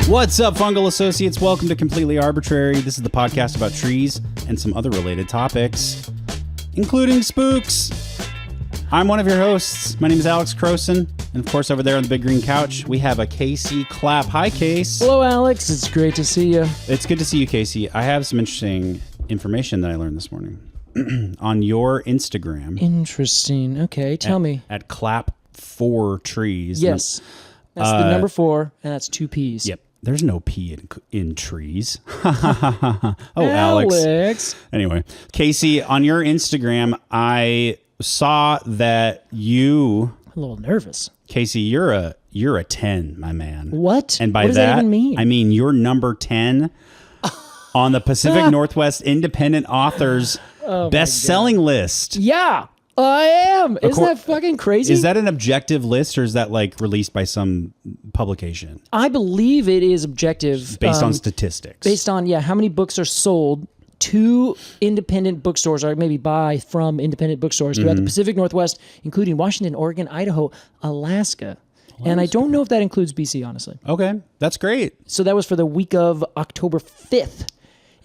What's up, Fungal Associates? Welcome to Completely Arbortrary. This is the podcast about trees and some other related topics, including spooks. I'm one of your hosts. My name is Alex Crowson. And of course, over there on the big green couch, we have a Casey Clapp. Hi, Case. Hello, Alex. It's great to see you. It's good to see you, Casey. I have some interesting information that I learned this morning on your Instagram. Interesting. Okay, tell me. At Clapp 4 trees. Yes. That's the number 4, and that's 2 P's. Yep. There's no P in trees. Oh, Alex. Anyway, Casey, on your Instagram, I saw that you... I'm a little nervous. Casey, you're a 10, my man. What? And by what does that even mean? I mean you're number 10 on the Pacific Northwest Independent Authors best-selling list. Yeah, I am. Isn't that fucking crazy? Is that an objective list, or is that like released by some publication? I believe it is objective. Based on statistics. Based on, how many books are sold to independent bookstores, or maybe buy from independent bookstores throughout the Pacific Northwest, including Washington, Oregon, Idaho, Alaska. And I don't know if that includes BC, honestly. Okay, that's great. So that was for the week of October 5th.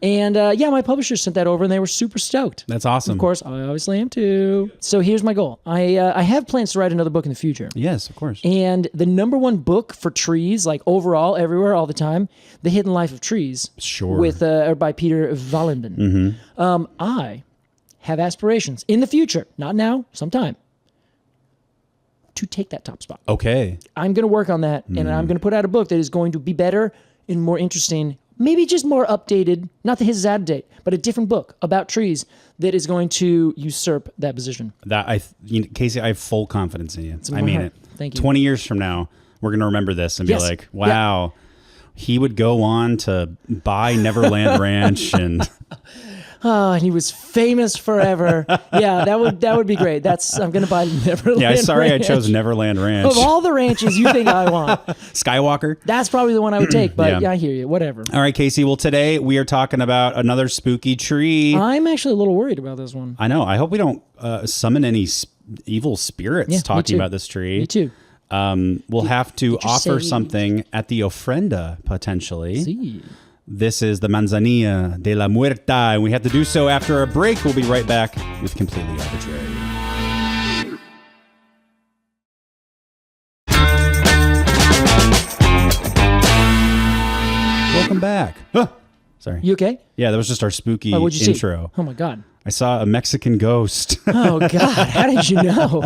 And my publisher sent that over, and they were super stoked. That's awesome. Of course, I obviously am too. So here's my goal. I have plans to write another book in the future. Yes, of course. And the number one book for trees, like overall, everywhere, all the time, The Hidden Life of Trees. Sure. With by Peter Vallenden. I have aspirations in the future, not now, sometime, to take that top spot. Okay. I'm going to work on that, and I'm going to put out a book that is going to be better and more interesting. Maybe just more updated, not the his out of date, but a different book about trees that is going to usurp that position. Casey, I have full confidence in you. I mean it. Thank you. 20 years from now, we're going to remember this and be like, wow, he would go on to buy Neverland Ranch and... Oh, and he was famous forever. Yeah, that would be great. I'm going to buy Neverland Ranch. I chose Neverland Ranch. Of all the ranches you think I want. Skywalker? That's probably the one I would take, but I hear you. Whatever. All right, Casey. Well, today we are talking about another spooky tree. I'm actually a little worried about this one. I know. I hope we don't summon any evil spirits talking about this tree. Me too. We'll have to offer something at the ofrenda, potentially. See. This is the Manzanilla de la Muerte, and we have to do so after a break. We'll be right back with Completely Arbortrary. Welcome back. Sorry. You okay? Yeah, that was just our spooky what'd you intro. See? Oh, my God. I saw a Mexican ghost. Oh, God. How did you know?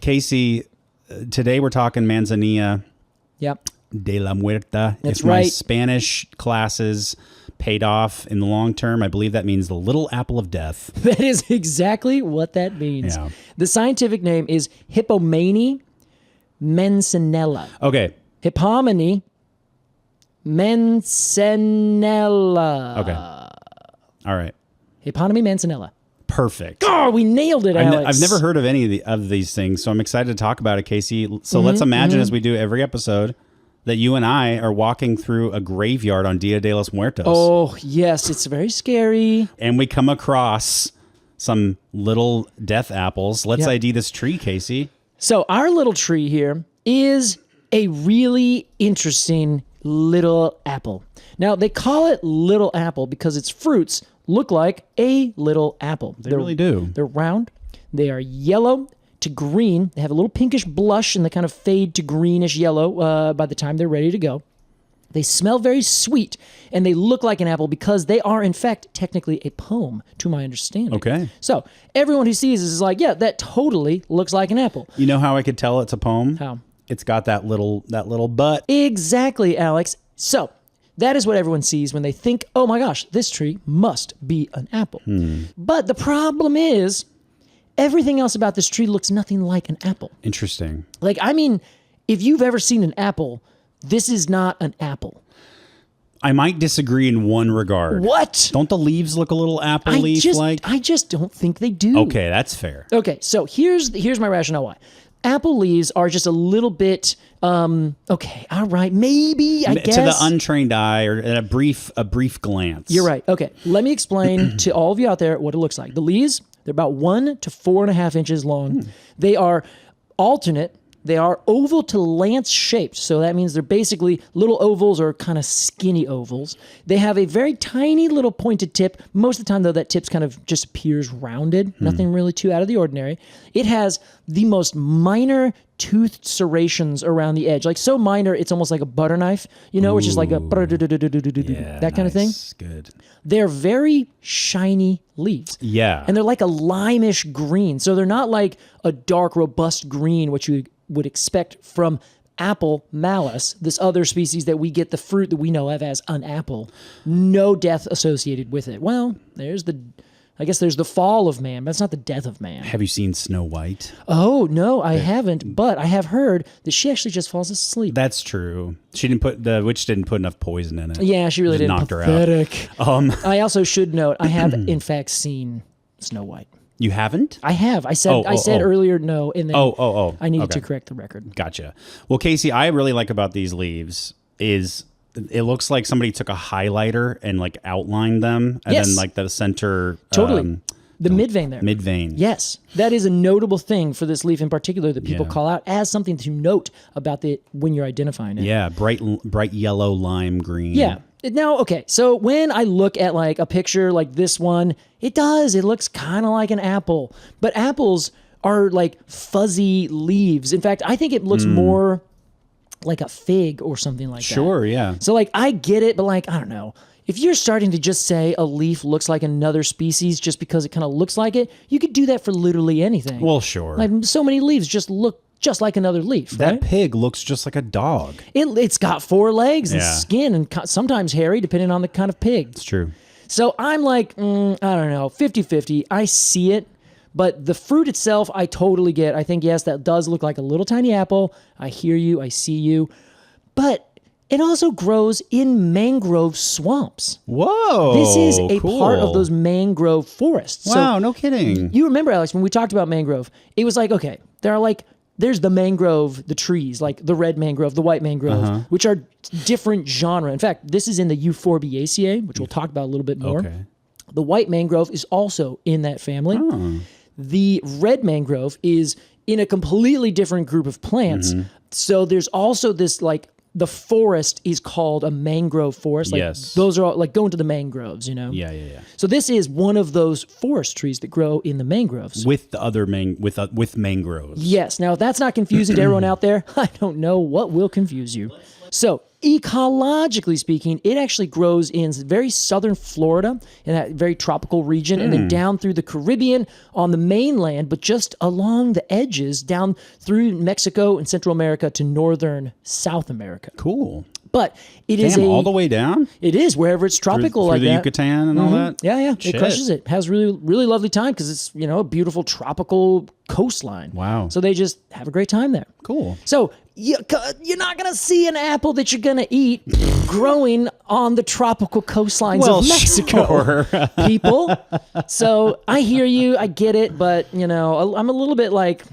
Casey, today we're talking Manzanilla. Yep. De la Muerta. That's if my right. Spanish classes paid off in the long term, I believe that means the little apple of death. That is exactly what that means. Yeah. The scientific name is Hippomane mancinella. Okay. Hippomane mancinella. Okay. All right. Hippomane mancinella. Perfect. Oh, we nailed it, Alex. I've never heard of any of these things, so I'm excited to talk about it, Casey. So let's imagine, as we do every episode, that you and I are walking through a graveyard on Dia de los Muertos. Oh, yes. It's very scary. And we come across some little death apples. Let's ID this tree, Casey. So our little tree here is a really interesting little apple. Now, they call it little apple because its fruits look like a little apple. They really do. They're round. They are yellow to green. They have a little pinkish blush and they kind of fade to greenish yellow by the time they're ready to go. They smell very sweet, and they look like an apple because they are, in fact, technically a poem, to my understanding. Okay. So everyone who sees this is like, yeah, that totally looks like an apple. You know how I could tell it's a poem? How? It's got that little butt. Exactly, Alex. So that is what everyone sees when they think, oh my gosh, this tree must be an apple. But the problem is, everything else about this tree looks nothing like an apple. Interesting. Like, I mean, if you've ever seen an apple, this is not an apple. I might disagree in one regard. What? Don't the leaves look a little apple leaf-like? I just don't think they do. Okay, that's fair. Okay, so here's my rationale why. Apple leaves are just a little bit, okay, all right, maybe, I guess. To the untrained eye or a brief glance. You're right. Okay, let me explain to all of you out there what it looks like. The leaves, they're about 1 to 4.5 inches long. They are alternate. They are oval to lance shaped. So that means they're basically little ovals or kind of skinny ovals. They have a very tiny little pointed tip. Most of the time, though, that tip's kind of just appears rounded. Nothing really too out of the ordinary. It has the most minor toothed serrations around the edge. Like so minor, it's almost like a butter knife, which is like a that kind of thing. Good. They're very shiny leaves. Yeah. And they're like a limeish green. So they're not like a dark, robust green, which you would expect from apple malus, this other species that we get the fruit that we know of as an apple. No death associated with it. Well, there's the fall of man, but it's not the death of man. Have you seen Snow White? Oh, no, I haven't, but I have heard that she actually just falls asleep. That's true. The witch didn't put enough poison in it. Yeah, she really Just didn't. knocked her out. I also should note, I have in fact seen Snow White. You haven't? I have. I said earlier no, and then I needed to correct the record. Gotcha. Well, Casey, I really like about these leaves is it looks like somebody took a highlighter and like outlined them, and then like the center. Totally. The mid-vein there. Mid-vein. Yes. That is a notable thing for this leaf in particular that people call out as something to note about when you're identifying it. Yeah, bright yellow, lime green. Yeah. Now, okay, so when I look at like a picture like this one, it looks kind of like an apple. But apples are like fuzzy leaves. In fact, I think it looks more like a fig or something like that. Sure, yeah. So like I get it, but like, I don't know. If you're starting to just say a leaf looks like another species just because it kind of looks like it, you could do that for literally anything. Well, sure. Like so many leaves just look just like another leaf, that right? pig looks just like a dog. It's got 4 legs and skin and sometimes hairy, depending on the kind of pig. It's true. So I'm like, I don't know, 50-50. I see it, but the fruit itself, I totally get. I think, yes, that does look like a little tiny apple. I hear you. I see you. But it also grows in mangrove swamps. Whoa. This is a cool. part of those mangrove forests. Wow, so no kidding. You remember, Alex, when we talked about mangrove, it was like, okay, there's the mangrove, the trees, like the red mangrove, the white mangrove, which are different genre. In fact, this is in the Euphorbiaceae, which we'll talk about a little bit more. Okay. The white mangrove is also in that family. Oh. The red mangrove is in a completely different group of plants. So there's also this like, the forest is called a mangrove forest. Like those are all, like going to the mangroves, Yeah. So this is one of those forest trees that grow in the mangroves. With the other with mangroves. Yes. Now, if that's not confusing to everyone out there, I don't know what will confuse you. So ecologically speaking, it actually grows in very southern Florida, in that very tropical region, and then down through the Caribbean on the mainland, but just along the edges, down through Mexico and Central America to northern South America. Cool. But it is all the way down? It is, wherever it's tropical through like the that. Yucatan and all that? Yeah. Shit. It crushes it. Has really, really lovely time because it's, a beautiful tropical coastline. Wow. So they just have a great time there. Cool. So you're not going to see an apple that you're going to eat growing on the tropical coastlines of Mexico, people. So I hear you. I get it. But, I'm a little bit like,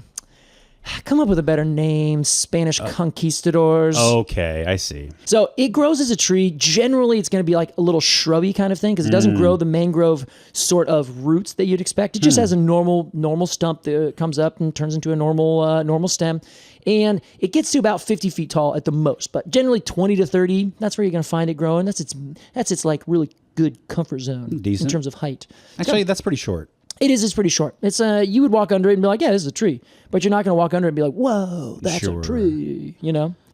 come up with a better name, Spanish conquistadors. Okay, I see. So it grows as a tree. Generally, it's going to be like a little shrubby kind of thing because it doesn't grow the mangrove sort of roots that you'd expect. It just has a normal stump that comes up and turns into a normal stem. And it gets to about 50 feet tall at the most, but generally 20 to 30, that's where you're going to find it growing. That's its like really good comfort zone in terms of height. Actually, that's pretty short. It's pretty short. It's you would walk under it and be like, yeah, this is a tree. But you're not going to walk under it and be like, whoa, that's a tree,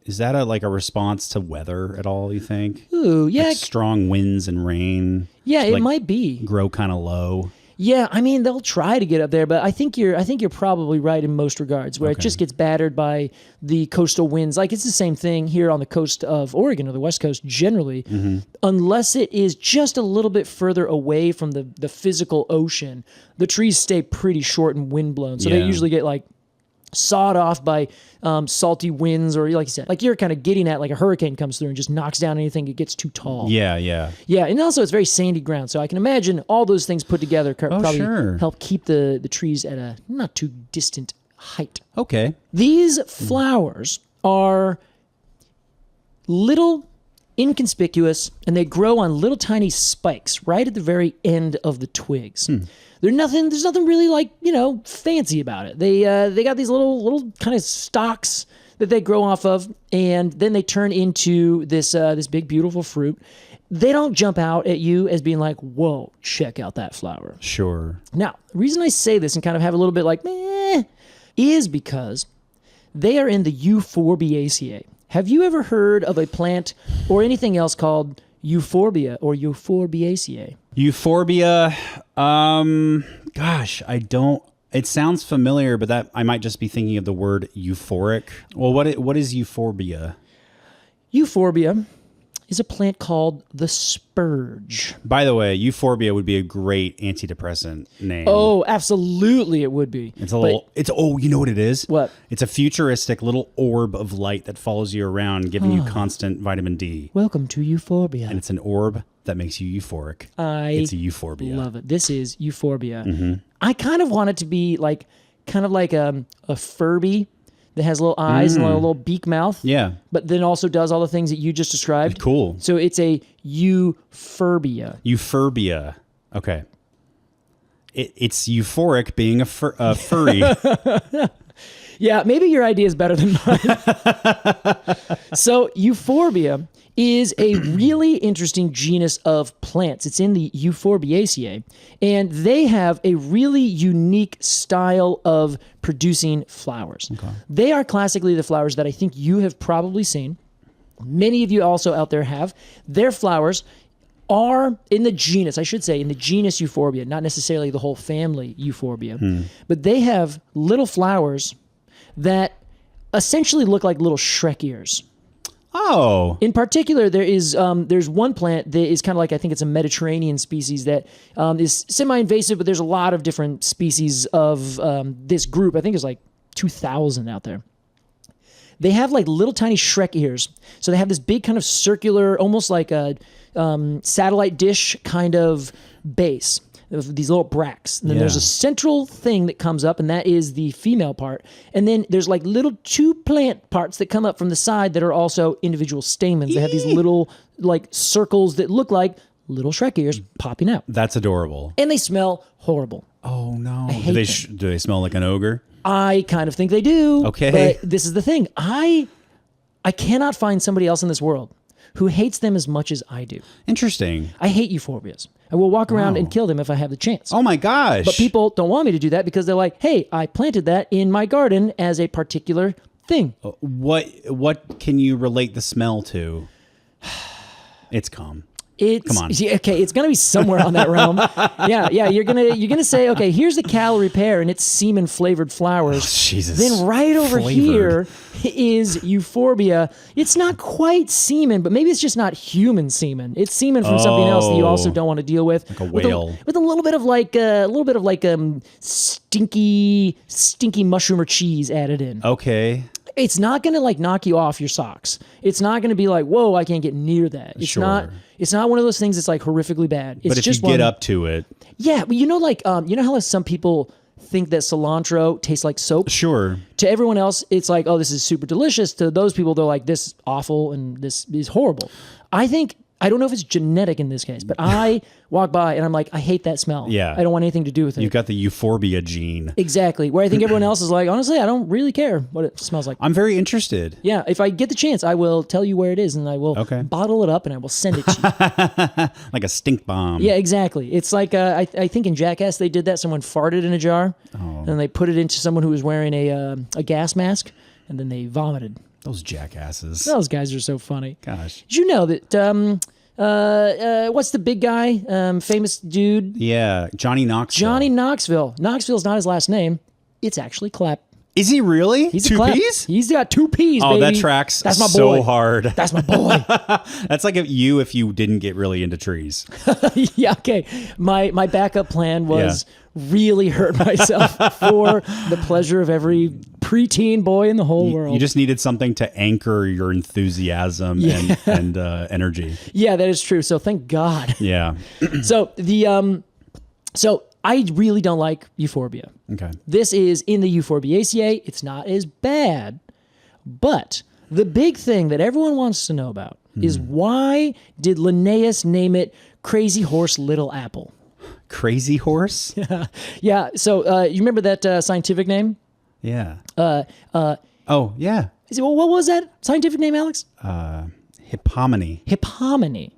Is that a response to weather at all, you think? Ooh, yeah. Like strong winds and rain? Yeah, it might be. Grow kind of low? Yeah, I mean, they'll try to get up there, but I think you're probably right in most regards, where it just gets battered by the coastal winds. Like, it's the same thing here on the coast of Oregon or the West Coast generally, unless it is just a little bit further away from the physical ocean. The trees stay pretty short and windblown, so they usually get, like, sawed off by salty winds, or like you said, like you're kind of getting at, like a hurricane comes through and just knocks down anything that gets too tall. Yeah, and also it's very sandy ground, so I can imagine all those things put together probably help keep the trees at a not too distant height. Okay. These flowers are little inconspicuous, and they grow on little tiny spikes right at the very end of the twigs. There's nothing really like, fancy about it. They got these little kind of stalks that they grow off of, and then they turn into this big beautiful fruit. They don't jump out at you as being like, whoa, check out that flower. Sure. Now, the reason I say this and kind of have a little bit like, meh, is because they are in the Euphorbiaceae. Have you ever heard of a plant or anything else called euphorbia or Euphorbiaceae? Euphorbia. Gosh, I don't. It sounds familiar, but that I might just be thinking of the word euphoric. Well, what is euphorbia? Euphorbia is a plant called the spurge. By the way, euphorbia would be a great antidepressant name. Oh, absolutely it would be. It's a little, you know what it is? What? It's a futuristic little orb of light that follows you around, giving you constant vitamin D. Welcome to Euphorbia. And it's an orb that makes you euphoric. It's a euphorbia. Love it. This is Euphorbia. Mm-hmm. I kind of want it to be like a Furby that has little eyes and a little beak mouth. Yeah. But then also does all the things that you just described. Cool. So it's a Euphorbia. Euphorbia. Okay. It's euphoric being a furry. Yeah, maybe your idea is better than mine. So Euphorbia is a really interesting genus of plants. It's in the Euphorbiaceae, and they have a really unique style of producing flowers. Okay. They are classically the flowers that I think you have probably seen. Many of you also out there have. Their flowers are in the genus Euphorbia, not necessarily the whole family Euphorbia, but they have little flowers that essentially look like little Shrek ears. Oh. In particular, there's one plant that is kind of like, I think it's a Mediterranean species that is semi-invasive, but there's a lot of different species of this group. I think there's like 2,000 out there. They have like little tiny Shrek ears. So they have this big kind of circular, almost like a satellite dish kind of base. These little bracts. And then there's a central thing that comes up, and that is the female part. And then there's like little two plant parts that come up from the side that are also individual stamens. They have these little like circles that look like little Shrek ears popping out. That's adorable. And they smell horrible. Oh, no. I hate Do they smell like an ogre? I kind of think they do. Okay. But this is the thing. I cannot find somebody else in this world who hates them as much as I do. Interesting. I hate euphorbias. I will walk around and kill them if I have the chance. Oh my gosh. But people don't want me to do that because they're like, hey, I planted that in my garden as a particular thing. What can you relate the smell to? It's cum. Come on. Okay, it's gonna be somewhere on that realm. Yeah. You're gonna say, okay, here's the calorie pear and it's semen flavored flowers. Oh, Jesus. Then right over here is euphorbia. It's not quite semen, but maybe it's just not human semen. It's semen from something else that you also don't want to deal with. Like a whale. With a little bit of stinky mushroom or cheese added in. Okay. It's not going to like knock you off your socks. It's not going to be like, whoa, I can't get near that. It's not one of those things that's like horrifically bad. It's but if just you get up to it. Yeah, but you know how some people think that cilantro tastes like soap? Sure. To everyone else, it's like, oh, this is super delicious. To those people, they're like, this is awful and this is horrible. I don't know if it's genetic in this case, but I walk by and I'm like, I hate that smell. Yeah. I don't want anything to do with it. You've got the euphorbia gene. Exactly. Where I think everyone else is like, honestly, I don't really care what it smells like. I'm very interested. Yeah. If I get the chance, I will tell you where it is and I will bottle it up and I will send it to you. Like a stink bomb. Yeah, exactly. It's like, I think in Jackass they did that. Someone farted in a jar and they put it into someone who was wearing a gas mask and then they vomited. Those jackasses. Those guys are so funny. Gosh. Did you know that what's the big guy? Famous dude? Yeah, Johnny Knoxville. Johnny Knoxville. Knoxville's not his last name. It's actually Clapp. Is he really? He's two Clapp. P's? He's got 2 P's, baby. Oh, that tracks That's my so boy. hard. That's my boy. That's like if you didn't get really into trees. Yeah, okay. My backup plan was really hurt myself for the pleasure of every preteen boy in the whole world. You just needed something to anchor your enthusiasm and energy. Yeah, that is true. So thank God. Yeah. So I really don't like euphorbia. Okay. This is in the Euphorbiaceae. It's not as bad, but the big thing that everyone wants to know about is why did Linnaeus name it Crazy Horse Little Apple? Crazy Horse? Yeah. So you remember that scientific name? Yeah. Oh, yeah. What was that scientific name, Alex? Hippomane. Hippomane.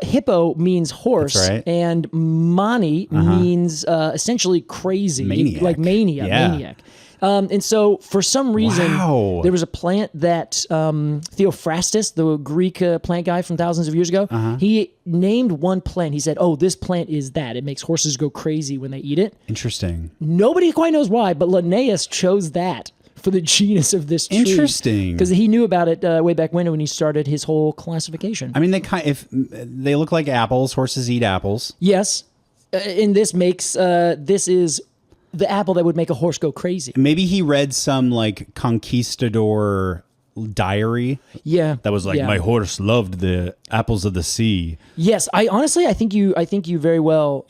Hippo means horse, That's right. and mani means essentially crazy, Maniac. like mania, Yeah. maniac. And so, for some reason, Wow. there was a plant that Theophrastus, the Greek plant guy from thousands of years ago, he named one plant. He said, "Oh, this plant is that. It makes horses go crazy when they eat it." Interesting. Nobody quite knows why, but Linnaeus chose that for the genus of this tree. Interesting. Because he knew about it way back when he started his whole classification. I mean, they look like apples. Horses eat apples. Yes, and this makes this is the apple that would make a horse go crazy. Maybe he read some like conquistador diary. Yeah, That was like, yeah. my horse loved the apples of the sea. Yes, I think you very well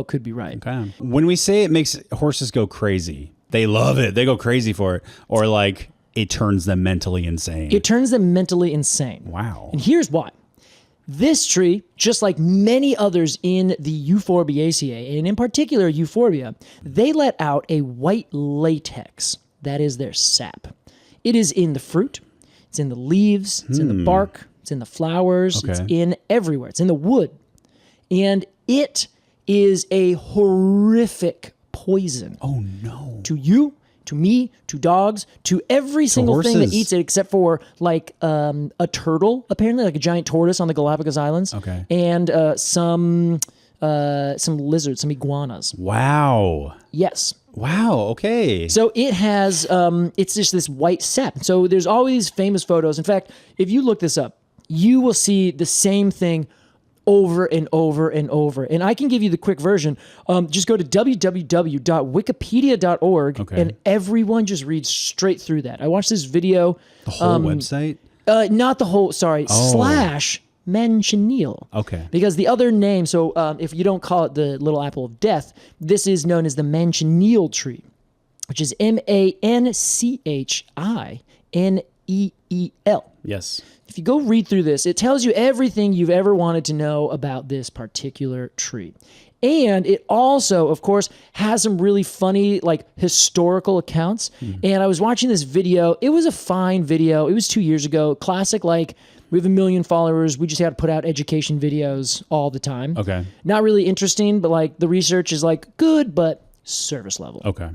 could be right. Okay. When we say it makes horses go crazy, they love it. They go crazy for it. Or like it turns them mentally insane. It turns them mentally insane. Wow. And here's why. This tree, just like many others in the Euphorbiaceae, and in particular Euphorbia, they let out a white latex. That is their sap. It is in the fruit, it's in the leaves, it's in the bark, it's in the flowers, it's Okay. in everywhere. It's in the wood. And it is a horrific poison. Oh, no. To you, to me, to dogs, to every single thing that horses. eats it, except for like a turtle, apparently, like a giant tortoise on the Galapagos Islands. Okay. And some lizards, some iguanas. Wow. Yes. Wow. Okay. So it has, it's just this white sap. So there's always famous photos. In fact, if you look this up, you will see the same thing over and over and over. And I can give you the quick version. Just go to www.wikipedia.org Okay. and everyone just reads straight through that. I watched this video. The whole website? Not the whole, sorry, / mancinella. Okay. Because the other name, so if you don't call it the little apple of death, this is known as the mancinella tree, which is MANCHINEEL. Yes. If you go read through this, it tells you everything you've ever wanted to know about this particular tree. And it also, of course, has some really funny, like, historical accounts. And I was watching this video. It was a fine video. It was 2 years ago. Classic, like, we have 1 million followers. We just got to put out education videos all the time. Okay. Not really interesting, but, like, the research is, like, good, but service level. Okay.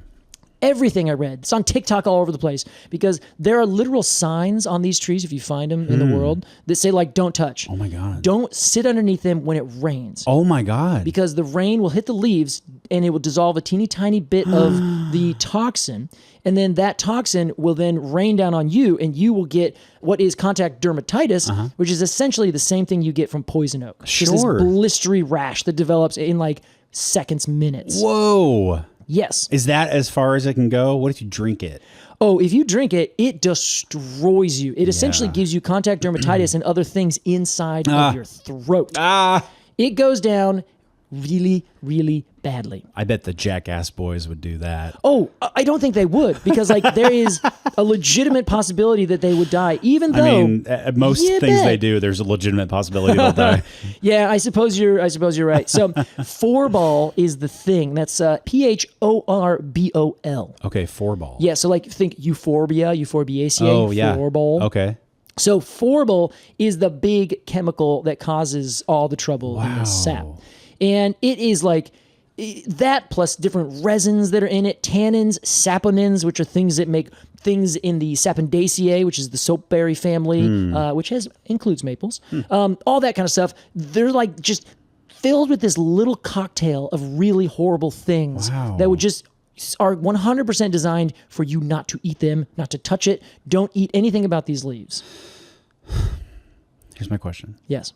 Everything I read. It's on TikTok all over the place because there are literal signs on these trees, if you find them in the world, that say, like, don't touch. Oh, my God. Don't sit underneath them when it rains. Oh, my God. Because the rain will hit the leaves and it will dissolve a teeny tiny bit of the toxin. And then that toxin will then rain down on you and you will get what is contact dermatitis, which is essentially the same thing you get from poison oak. Just this Sure. blistery rash that develops in like seconds, minutes. Whoa. Yes. Is that as far as it can go? What if you drink it? Oh, if you drink it, it destroys you. It essentially gives you contact dermatitis and other things inside of your throat. It goes down really, really badly. I bet the Jackass Boys would do that. Oh, I don't think they would because like there is a legitimate possibility that they would die, even though. I mean, most You things bet. they do, there's a legitimate possibility they'll die. Yeah, I suppose you're right. So, forbol is the thing. That's PHORBOL. Okay, 4-ball. Yeah, so like think euphorbia, euphorbiaceae, Oh, yeah. forbol. Okay. So forbol is the big chemical that causes all the trouble in the sap. And it is like that plus different resins that are in it, tannins, saponins, which are things that make things in the Sapondaceae, which is the soapberry family, which includes maples, all that kind of stuff. They're like just filled with this little cocktail of really horrible things that would just are 100% designed for you not to eat them, not to touch it. Don't eat anything about these leaves. Here's my question. Yes.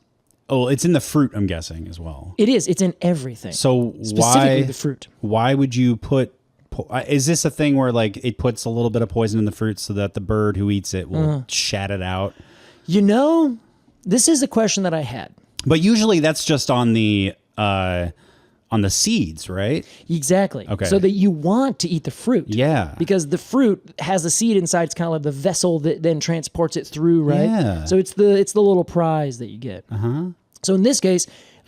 Oh, it's in the fruit, I'm guessing, as well. It is. It's in everything. So Specifically the fruit. Why would you put... Is this a thing where like it puts a little bit of poison in the fruit so that the bird who eats it will shat it out? You know, this is a question that I had. But usually that's just on the on the seeds, right? Exactly. Okay. So that you want to eat the fruit. Yeah. Because the fruit has the seed inside. It's kind of like the vessel that then transports it through, right? Yeah. So it's the little prize that you get. Uh-huh. So in this case,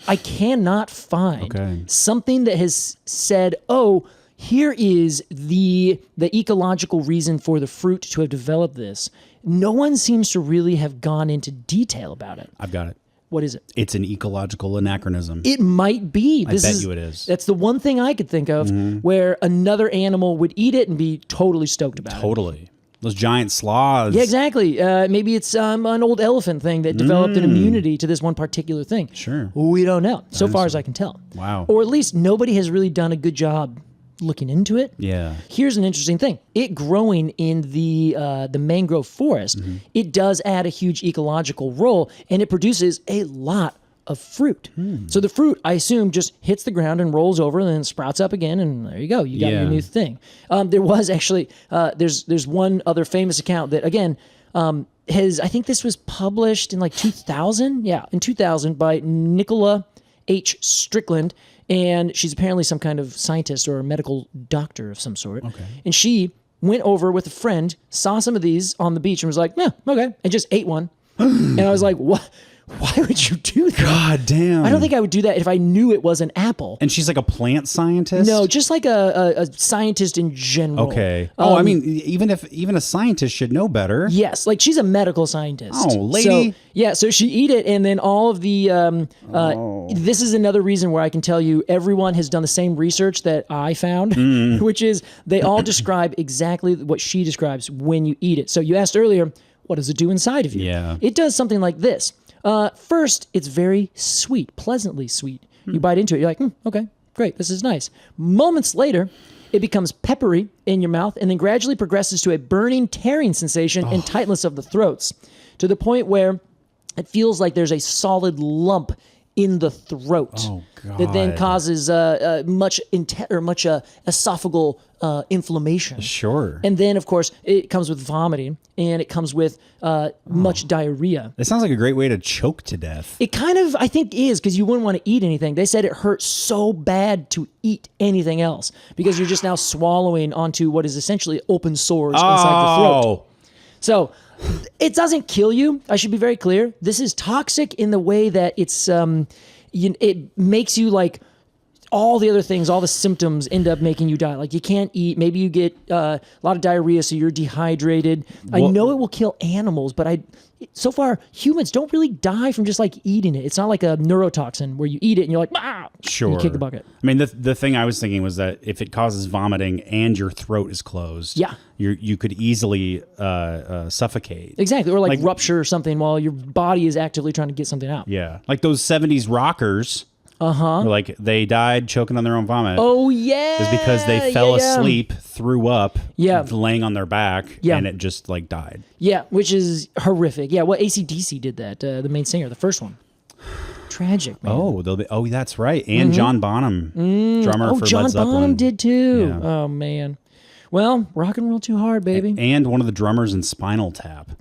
I cannot find something that has said, oh, here is the ecological reason for the fruit to have developed this. No one seems to really have gone into detail about it. I've got it. What is it? It's an ecological anachronism. It might be. I bet you it is. That's the one thing I could think of where another animal would eat it and be totally stoked about it. Totally. Those giant sloths. Yeah, exactly. Maybe it's an old elephant thing that developed an immunity to this one particular thing. Sure. We don't know, so far as I can tell. Wow. Or at least nobody has really done a good job looking into it. Yeah. Here's an interesting thing. It growing in the mangrove forest, it does add a huge ecological role, and it produces a lot of fruit. So the fruit, I assume, just hits the ground and rolls over and then sprouts up again, and there you go. You got your new thing. There was actually, there's one other famous account that, again, I think this was published in like 2000. Yeah, in 2000 by Nicola H. Strickland. And she's apparently some kind of scientist or a medical doctor of some sort. Okay. And she went over with a friend, saw some of these on the beach and was like, yeah, okay, and just ate one. And I was like, what? Why would you do that? God damn. I don't think I would do that if I knew it was an apple. And she's like a plant scientist? No, just like a scientist in general. Okay. I mean, even a scientist should know better. Yes, like she's a medical scientist. Oh, lady. So, yeah, so she eat it, and then all of the... This is another reason where I can tell you everyone has done the same research that I found, which is they all describe exactly what she describes when you eat it. So you asked earlier, what does it do inside of you? Yeah. It does something like this. First, it's very sweet, pleasantly sweet. You bite into it, you're like, okay, great, this is nice. Moments later, it becomes peppery in your mouth and then gradually progresses to a burning, tearing sensation and tightness of the throats to the point where it feels like there's a solid lump in the throat that then causes much esophageal inflammation. Sure. And then, of course, it comes with vomiting and it comes with much diarrhea. It sounds like a great way to choke to death. It kind of, I think, is because you wouldn't want to eat anything. They said it hurts so bad to eat anything else because you're just now swallowing onto what is essentially open sores inside the throat. So it doesn't kill you. I should be very clear. This is toxic in the way that it's it makes you like all the other things, all the symptoms end up making you die. Like you can't eat. Maybe you get a lot of diarrhea, so you're dehydrated. I know it will kill animals, but so far humans don't really die from just like eating it. It's not like a neurotoxin where you eat it and you're like, sure, and you kick the bucket. I mean, the thing I was thinking was that if it causes vomiting and your throat is closed, you could easily suffocate. Exactly, or like rupture or something while your body is actively trying to get something out. Yeah, like those 70s rockers. Like they died choking on their own vomit. Oh yeah, is because they fell asleep, threw up, laying on their back, and it just like died. Yeah, which is horrific. Yeah, well, AC/DC did that. The main singer, the first one. Tragic, man. Oh, that's right. And John Bonham, drummer for John Led Zeppelin. Bonham did too. Yeah. Oh man. Well, rock and roll too hard, baby. And one of the drummers in Spinal Tap.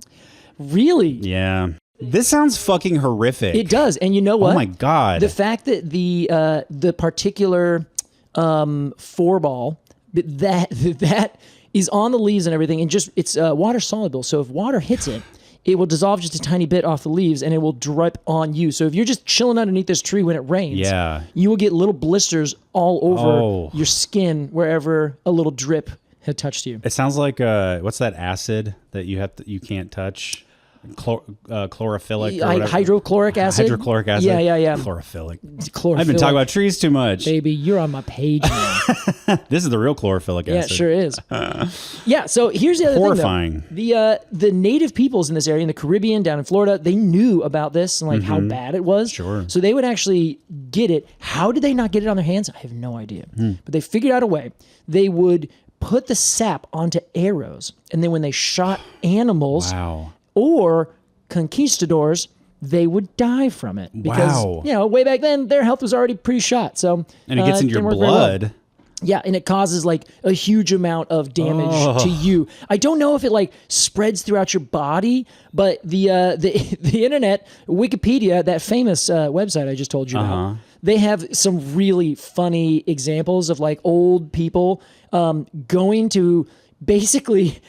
Really? Yeah. This sounds fucking horrific. It does, and you know what? Oh my god! The fact that the particular foreball that is on the leaves and everything, and just it's water soluble. So if water hits it, it will dissolve just a tiny bit off the leaves, and it will drip on you. So if you're just chilling underneath this tree when it rains, you will get little blisters all over your skin wherever a little drip had touched you. It sounds like what's that acid that you can't touch? Chlorophyllc or hydrochloric acid. Hydrochloric acid. Yeah. Chlorophyllc. I've been talking about trees too much. Baby, you're on my page now. This is the real chlorophyllc acid. Yeah, it sure is. Yeah, so here's the other horrifying thing, though. The native peoples in this area, in the Caribbean, down in Florida, they knew about this and like how bad it was. Sure. So they would actually get it. How did they not get it on their hands? I have no idea. But they figured out a way. They would put the sap onto arrows, and then when they shot animals... Wow. Or conquistadors, they would die from it because way back then their health was already pretty shot. So and it gets into your blood. Well. Yeah, and it causes like a huge amount of damage to you. I don't know if it like spreads throughout your body, but the internet, Wikipedia, that famous website I just told you about, they have some really funny examples of like old people going to basically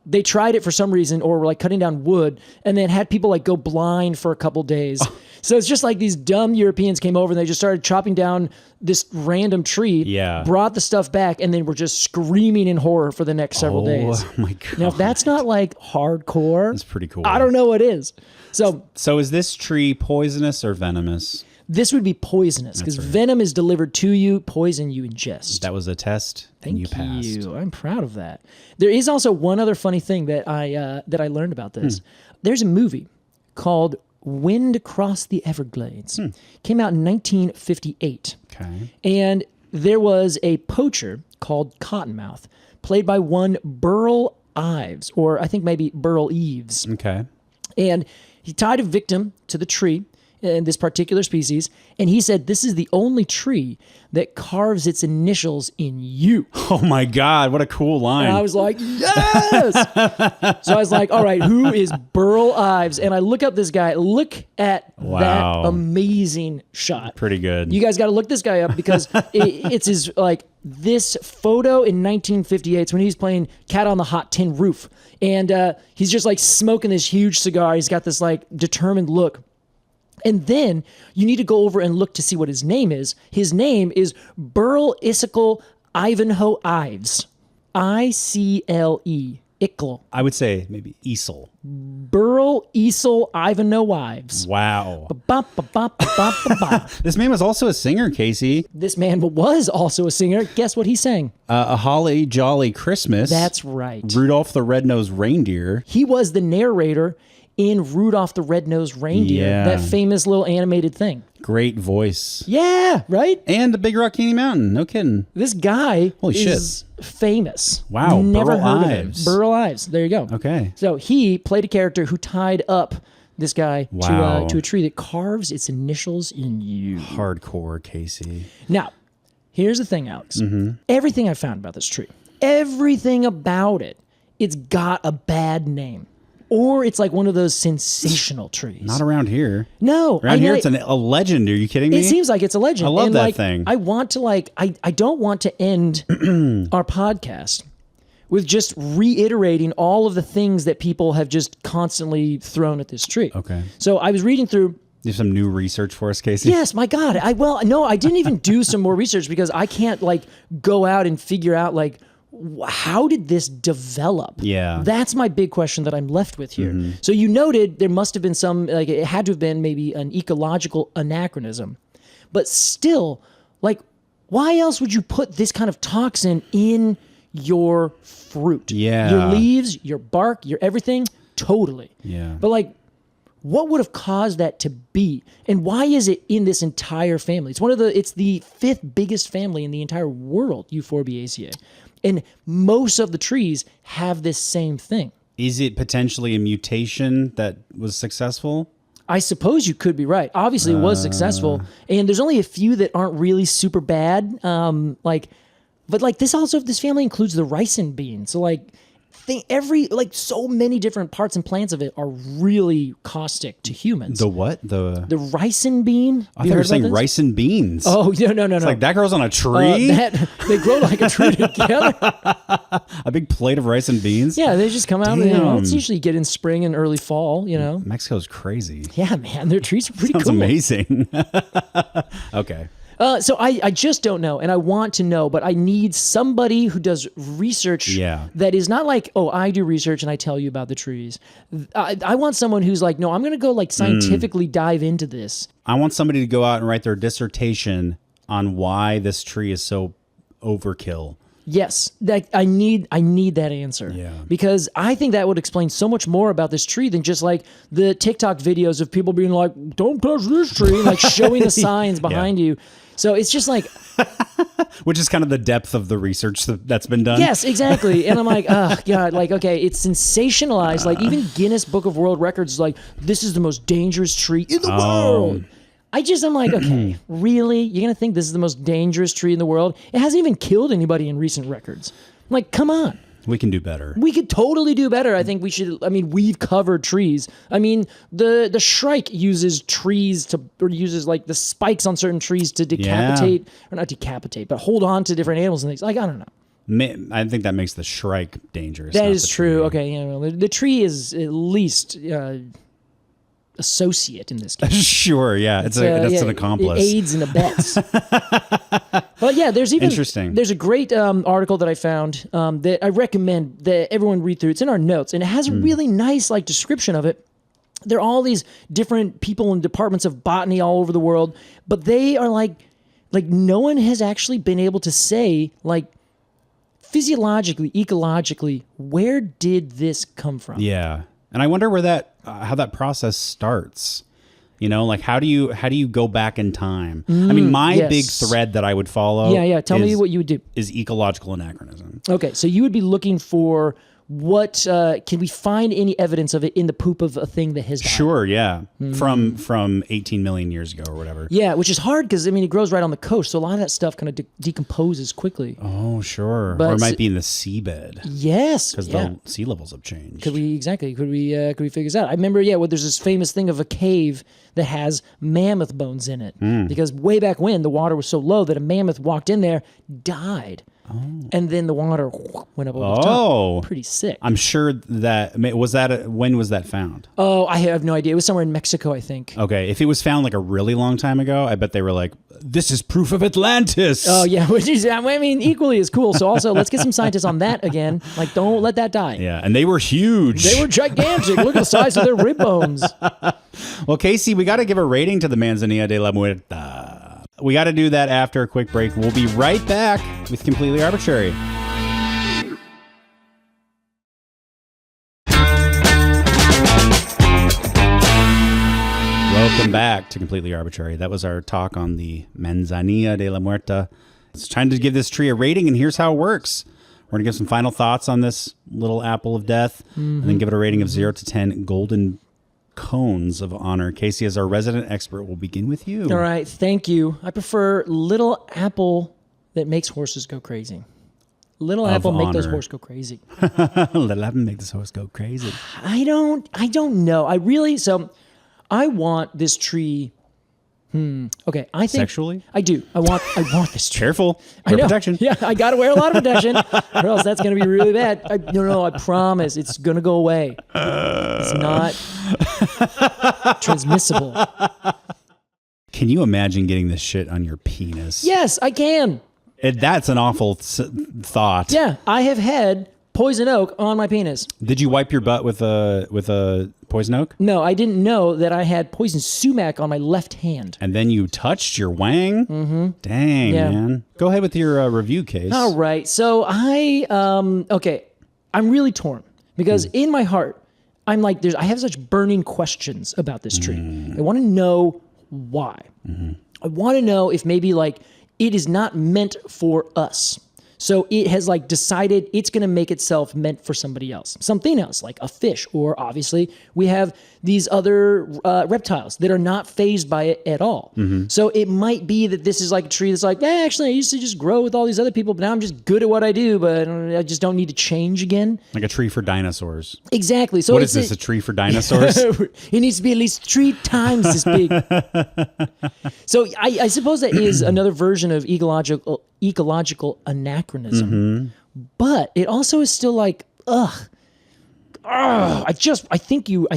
they tried it for some reason or were like cutting down wood and then had people like go blind for a couple days. So it's just like these dumb Europeans came over and they just started chopping down this random tree, brought the stuff back, and then were just screaming in horror for the next several days. Oh my God. Now, if that's not like hardcore, that's pretty cool. I don't know what is. So is this tree poisonous or venomous? This would be poisonous because venom is delivered to you, poison you ingest. That was a test. Thank you passed. I'm proud of that. There is also one other funny thing that I learned about this. There's a movie called Wind Across the Everglades. Came out in 1958. Okay. And there was a poacher called Cottonmouth, played by one Burl Ives, or I think maybe Burl Eves. Okay. And he tied a victim to the tree in this particular species, and he said, this is the only tree that carves its initials in you. Oh my God, what a cool line. And I was like, yes! So I was like, all right, who is Burl Ives? And I look up this guy. Look at that amazing shot. Pretty good. You guys got to look this guy up because it's his, like, this photo in 1958. It's when he's playing Cat on the Hot Tin Roof. And he's just like smoking this huge cigar. He's got this like determined look. And then you need to go over and look to see what his name is. His name is Burl Isikle Ivanhoe Ives. I-C-L-E. Ickle. I would say maybe Easel. Burl Isikle Ivanhoe Ives. Wow. Ba-ba-ba-ba-ba-ba-ba. This man was also a singer, Casey. This man was also a singer. Guess what he sang? A Holly Jolly Christmas. That's right. Rudolph the Red-Nosed Reindeer. He was the narrator in Rudolph the Red-Nosed Reindeer, that famous little animated thing. Great voice. Yeah, right? And the Big Rock Candy Mountain. No kidding. This guy Holy is famous. Wow, Never Burl heard Ives. of him. Burl Ives. There you go. Okay. So he played a character who tied up this guy Wow. to a tree that carves its initials in you. Hardcore, Casey. Now, here's the thing, Alex. Everything I found about this tree, everything about it, it's got a bad name. Or it's like one of those sensational trees. Not around here. No. Around here, it's a legend. Are you kidding me? It seems like it's a legend. I love and that like, thing. I want to I don't want to end our podcast with just reiterating all of the things that people have just constantly thrown at this tree. Okay. So I was reading through. You have some new research for us, Casey? Yes, my God. I didn't even do some more research because I can't like go out and figure out like, how did this develop? Yeah. That's my big question that I'm left with here. So you noted there must have been some, like it had to have been maybe an ecological anachronism. But still, like, why else would you put this kind of toxin in your fruit? Yeah. Your leaves, your bark, your everything? Totally. Yeah. But like, what would have caused that to be? And why is it in this entire family? It's the fifth biggest family in the entire world, Euphorbiaceae. And most of the trees have this same thing. Is it potentially a mutation that was successful? I suppose you could be right. Obviously, it was successful. And there's only a few that aren't really super bad. But this family includes the ricin bean. So like, so many different parts and plants of it are really caustic to humans. The what? The ricin bean? I thought you were saying rice and beans. Oh, no. It's like that grows on a tree? They grow like a tree together. A big plate of rice and beans? Yeah, they just come out. Damn. It's usually get in spring and early fall, Mexico's crazy. Yeah, man, their trees are pretty Sounds cool. amazing. Okay. So I just don't know, and I want to know, but I need somebody who does research that is not like, oh, I do research and I tell you about the trees. I want someone who's like, no, I'm going to go like scientifically dive into this. I want somebody to go out and write their dissertation on why this tree is so overkill. Yes, I need that answer. Yeah. Because I think that would explain so much more about this tree than just like the TikTok videos of people being like, don't touch this tree, and like showing the signs behind you. So it's just like... Which is kind of the depth of the research that's been done. Yes, exactly. And I'm like, oh, God, like, okay, it's sensationalized. Like, even Guinness Book of World Records is like, this is the most dangerous tree in the world. I'm like, okay, really? You're going to think this is the most dangerous tree in the world? It hasn't even killed anybody in recent records. I'm like, come on. We can do better. We could totally do better. I think we should. I mean, we've covered trees. I mean, the Shrike uses trees or uses like the spikes on certain trees to decapitate, or not decapitate, but hold on to different animals and things. Like, I don't know. I think that makes the Shrike dangerous. That is true. Okay, the tree is at least associate in this case. Sure, yeah, that's an accomplice. It aids and abets. But yeah, there's a great article that I found that I recommend that everyone read through. It's in our notes, and it has a really nice like description of it. There are all these different people in departments of botany all over the world, but they are like no one has actually been able to say like physiologically, ecologically, where did this come from? Yeah. And I wonder where how that process starts. Like how do you go back in time? I mean, my big thread that I would follow. Yeah. Tell me what you would do. Is ecological anachronism. Okay, so you would be looking for what can we find any evidence of it in the poop of a thing that has died? Sure, yeah, from 18 million years ago or whatever. Yeah, which is hard because I mean it grows right on the coast, so a lot of that stuff kind of decomposes quickly. Oh, sure, or it might be in the seabed. Yes, because the sea levels have changed. Could we figure this out? I remember, there's this famous thing of a cave that has mammoth bones in it because way back when the water was so low that a mammoth walked in there, died. Oh. And then the water went up over the top. Pretty sick. I'm sure when was that found? Oh, I have no idea. It was somewhere in Mexico, I think. Okay. If it was found like a really long time ago, I bet they were like, this is proof of Atlantis. Oh, yeah. Which is, I mean, equally as cool. So also, let's get some scientists on that again. Like, don't let that die. Yeah. And they were huge. They were gigantic. Look at the size of their rib bones. Well, Casey, we got to give a rating to the Manzanilla de la Muerte. We got to do that after a quick break. We'll be right back with Completely Arbortrary. Welcome back to Completely Arbortrary. That was our talk on the Manzanilla de la Muerte. It's trying to give this tree a rating, and here's how it works. We're going to give some final thoughts on this little apple of death, and then give it a rating of 0 to 10 golden cones of honor. Casey, as our resident expert, will begin with you. All right, thank you. I prefer little apple that makes horses go crazy. Little apple make those horses go crazy. Little apple make this horse go crazy. I don't know. I want this tree. Okay, I think sexually. I do. I want this tree. Careful. Wear protection. Yeah, I got to wear a lot of protection, or else that's going to be really bad. No, I promise it's going to go away. It's not transmissible. Can you imagine getting this shit on your penis? Yes, I can. That's an awful thought. Yeah, I have had poison oak on my penis. Did you wipe your butt with a poison oak? No, I didn't know that I had poison sumac on my left hand. And then you touched your wang? Mm-hmm. Dang, man. Go ahead with your review case. All right. So I'm really torn because in my heart, I'm like, I have such burning questions about this tree. I want to know why. I want to know if maybe like it is not meant for us. So it has like decided it's going to make itself meant for somebody else, something else like a fish, or obviously we have these other reptiles that are not fazed by it at all. So it might be that this is like a tree that's like, actually I used to just grow with all these other people, but now I'm just good at what I do, but I just don't need to change again. Like a tree for dinosaurs. Exactly. So what is this, a tree for dinosaurs? It needs to be at least 3 times this big. So I suppose that is another version of ecological anachronism, but it also is still like, I think you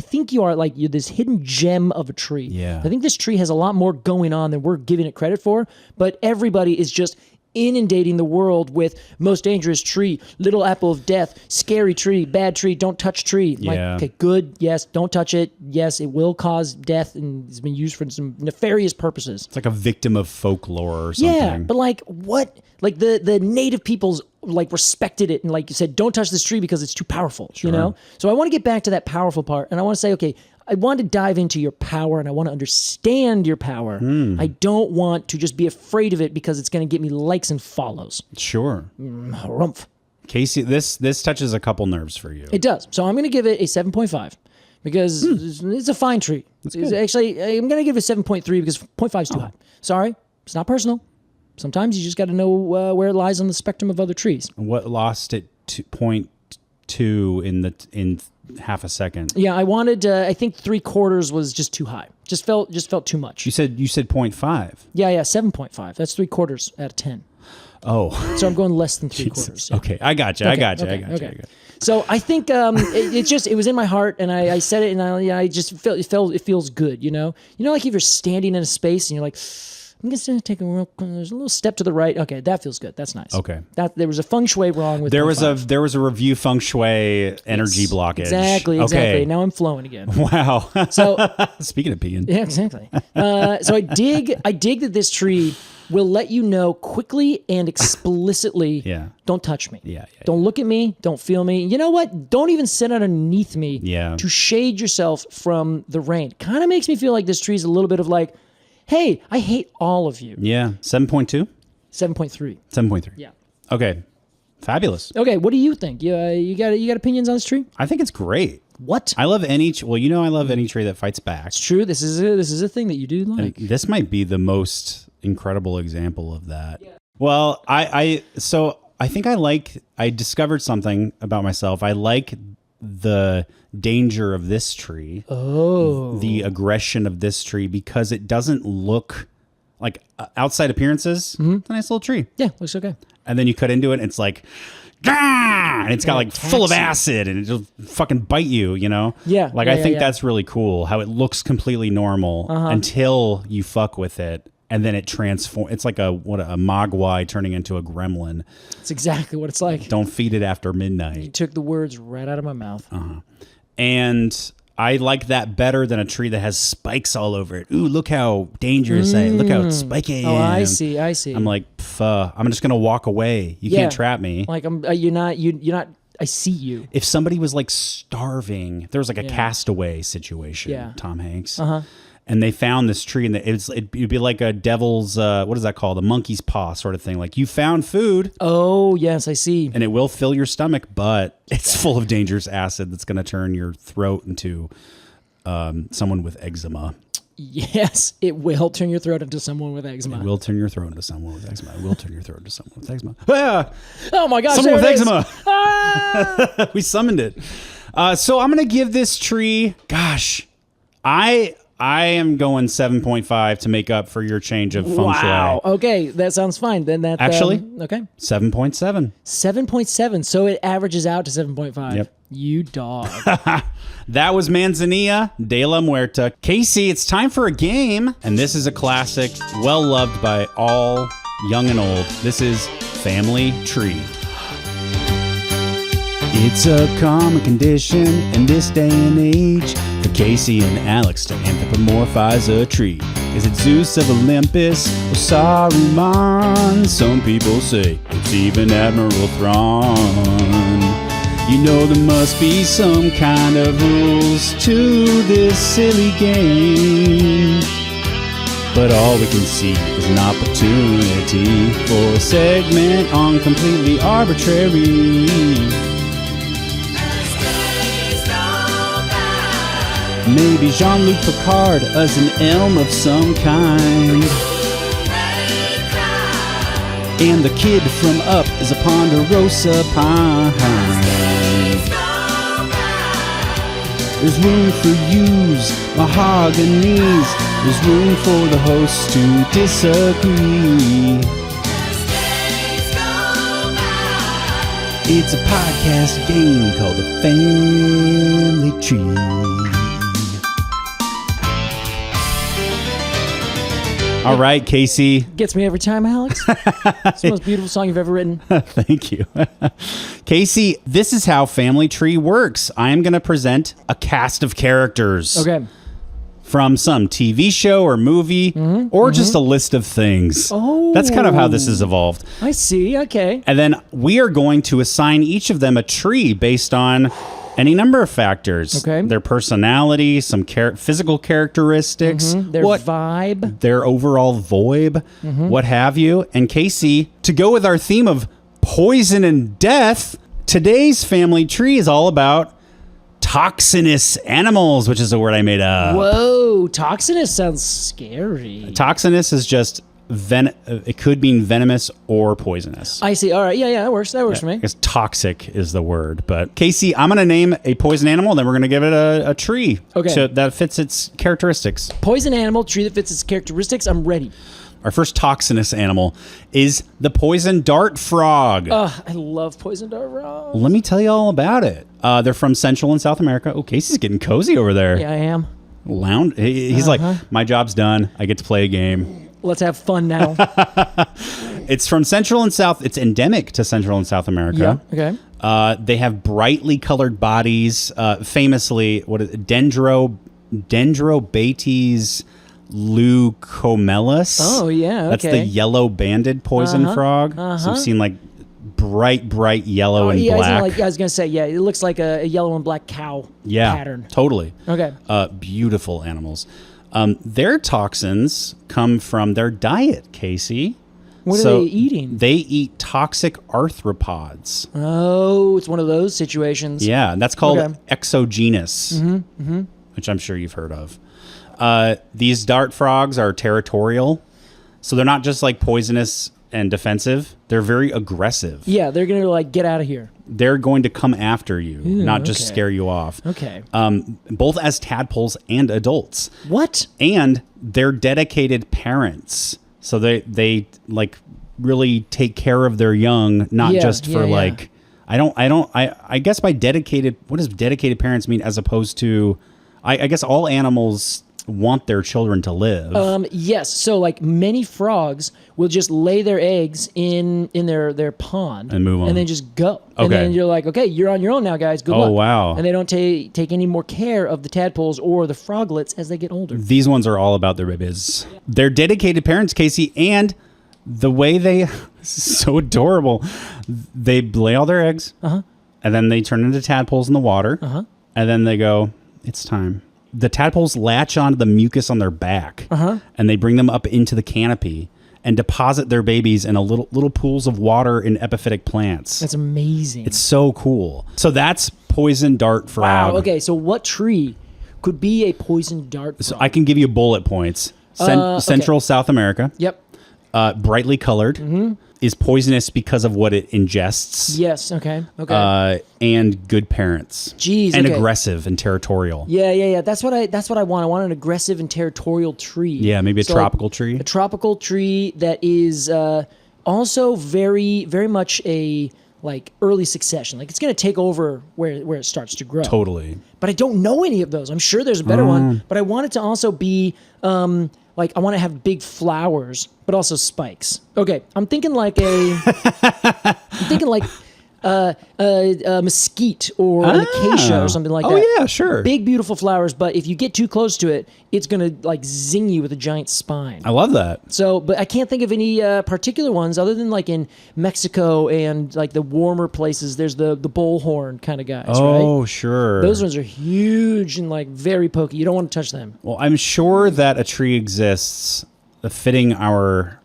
are like you're this hidden gem of a tree. Yeah. I think this tree has a lot more going on than we're giving it credit for, but everybody is just inundating the world with most dangerous tree, little apple of death, scary tree, bad tree, don't touch tree. Yeah. Like, okay, good, yes, don't touch it. Yes, it will cause death and it's been used for some nefarious purposes. It's like a victim of folklore or something. Yeah, but like what? Like the native peoples like respected it and like you said, don't touch this tree because it's too powerful, you know? So I want to get back to that powerful part and I want to say, okay, I want to dive into your power and I want to understand your power. I don't want to just be afraid of it because it's going to get me likes and follows. Sure. Rumph. Casey, this touches a couple nerves for you. It does. So I'm going to give it a 7.5 because it's a fine tree. Actually, I'm going to give it a 7.3 because 0.5 is too high. Sorry, it's not personal. Sometimes you just got to know where it lies on the spectrum of other trees. What lost it to 0.3? 2 in half a second. Yeah, I wanted. I think 3/4 was just too high. Just felt too much. You said 0.5. Yeah, 7.5. That's 3/4 out of 10. Oh, So I'm going less than 3/4. Yeah. okay. I got you. I got you. Okay. So I think it was in my heart, and I said it, and I just felt it feels good. Like if you're standing in a space and you're like, I'm just gonna take there's a little step to the right. Okay, that feels good. That's nice. Okay. That there was a feng shui wrong with there was a review feng shui energy blockage. Exactly. Okay. Now I'm flowing again. Wow. So speaking of peeing. yeah, exactly. So I dig that this tree will let you know quickly and explicitly. Yeah. Don't touch me. Yeah. Don't look at me. Don't feel me. You know what? Don't even sit underneath me. Yeah. To shade yourself from the rain. Kind of makes me feel like this tree's a little bit of like, hey, I hate all of you. Yeah. 7.2. 7.3. 7.3. Yeah. Okay. Fabulous. Okay. What do you think? You got opinions on this tree? I think it's great. What? I love any. I love any tree that fights back. It's true. This is a thing that you do like. And this might be the most incredible example of that. Yeah. Well, I think I discovered something about myself. I like the danger of this tree. Oh. The aggression of this tree because it doesn't look like outside appearances. Mm-hmm. It's a nice little tree. Yeah, looks okay. And then you cut into it and it's like, Gah! And it's got like full of acid and it'll fucking bite you, Yeah. Like I think that's really cool how it looks completely normal until you fuck with it. And then it transforms. It's like a mogwai turning into a gremlin. That's exactly what it's like. Don't feed it after You midnight. took the words right out of my mouth. And I like that better than a tree that has spikes all over it. Ooh, look how dangerous I am. Look how it's spiky. Oh, I see. I'm like, I'm just gonna walk away. You can't trap me. Like you're not. I see you. If somebody was like starving, there was like a castaway situation. Yeah. Tom Hanks. And they found this tree, and it'd be like a devil's, what is that called? A monkey's paw sort of thing. Like, you found food. Oh, yes, I see. And it will fill your stomach, but it's full of dangerous acid that's going to turn your throat into someone with eczema. Yes, it will turn your throat into someone with eczema. It will turn your throat into someone with eczema. It will turn your throat into someone with eczema. Ah! Oh, my gosh. Someone with there it is. eczema. Ah! We summoned it. So I'm going to give this tree, gosh, I am going 7.5 to make up for your change of feng shui. Wow. Okay, that sounds fine. Then that Actually, okay. 7.7. 7.7. So it averages out to 7.5. Yep. You dog. That was Manzanilla de la Muerte. Casey, it's time for a game, and this is a classic, well loved by all, young and old. This is Family Tree. It's a common condition in this day and age for Casey and Alex to anthropomorphize a tree. Is it Zeus of Olympus or Saruman? Some people say it's even Admiral Thrawn. You know there must be some kind of rules to this silly game. But all we can see is an opportunity for a segment on completely arbitrary. Maybe Jean-Luc Picard as an elm of some kind. And the kid from Up is a ponderosa pine. There's room for yous, mahoganies. There's room for the hosts to disagree. It's a podcast game called The Family Tree. All right, Casey. Gets me every time, Alex. It's the most beautiful song you've ever written. Thank you. Casey, this is how Family Tree works. I am going to present a cast of characters. Okay. From some TV show or movie or just a list of things. Oh. That's kind of how this has evolved. I see. Okay. And then we are going to assign each of them a tree based on any number of factors. Okay. Their personality, some physical characteristics, Their vibe. their overall vibe, what have you. And Casey, to go with our theme of poison and death, today's Family Tree is all about toxinous animals, which is a word I made up. Whoa, toxinous sounds scary. Toxinous is just it could mean venomous or poisonous. I see. All right. Yeah, that works. That works for me. I guess toxic is the word. But Casey, I'm going to name a poison animal, then we're going to give it a tree that fits its characteristics. Poison animal, tree that fits its characteristics. I'm ready. Our first toxinous animal is the poison dart frog. I love poison dart frogs. Let me tell you all about it. They're from Central and South America. Oh, Casey's getting cozy over there. Yeah, I am. He's like, my job's done. I get to play a game. Let's have fun now. It's from Central and South. It's endemic to Central and South America. Yeah, okay. They have brightly colored bodies. Famously, Dendrobates leucomelus. Oh, yeah, okay. That's the yellow banded poison frog. So you've seen like bright yellow and black. I was going to say, it looks like a yellow and black cow pattern. Totally. Okay. Beautiful animals. Their toxins come from their diet, Casey. What are they eating? They eat toxic arthropods. Oh, it's one of those situations. Yeah, that's called exogenous, which I'm sure you've heard of. These dart frogs are territorial, so they're not just like poisonous and defensive. They're very aggressive. Yeah, they're going to like get out of here. They're going to come after you, not just scare you off. Okay. Both as tadpoles and adults. What? And they're dedicated parents. So they like really take care of their young, not just for like, I guess by dedicated, what does dedicated parents mean as opposed to, I guess all animals want their children to live. Yes. So like many frogs will just lay their eggs in their pond and move on. And then just go. Okay. And then you're like, okay, you're on your own now, guys. Good luck. Oh, wow. And they don't take any more care of the tadpoles or the froglets as they get older. These ones are all about their babies. They're dedicated parents, Casey, and the way this is so adorable. They lay all their eggs, and then they turn into tadpoles in the water, and then they go, it's time. The tadpoles latch onto the mucus on their back, and they bring them up into the canopy and deposit their babies in a little pools of water in epiphytic plants. That's amazing. It's so cool. So that's poison dart frog. Wow. Okay. So what tree could be a poison dart frog? So I can give you bullet points. Central South America. Yep. Brightly colored. Is poisonous because of what it ingests. Yes. Okay. Okay. And good parents. Jeez. And aggressive and territorial. Yeah. That's what I want. I want an aggressive and territorial tree. Yeah, maybe a tropical tree. A tropical tree that is also very, very much a like early succession. Like it's going to take over where it starts to grow. Totally. But I don't know any of those. I'm sure there's a better one. But I want it to also be. Like I want to have big flowers, but also spikes. Okay, I'm thinking like a mesquite or an acacia or something like that. Oh yeah, sure. Big beautiful flowers, but if you get too close to it, it's gonna like zing you with a giant spine. I love that. So, but I can't think of any particular ones other than like in Mexico and like the warmer places. There's the bullhorn kind of guys, right? Oh sure. Those ones are huge and like very pokey. You don't want to touch them. Well, I'm sure that a tree exists fitting our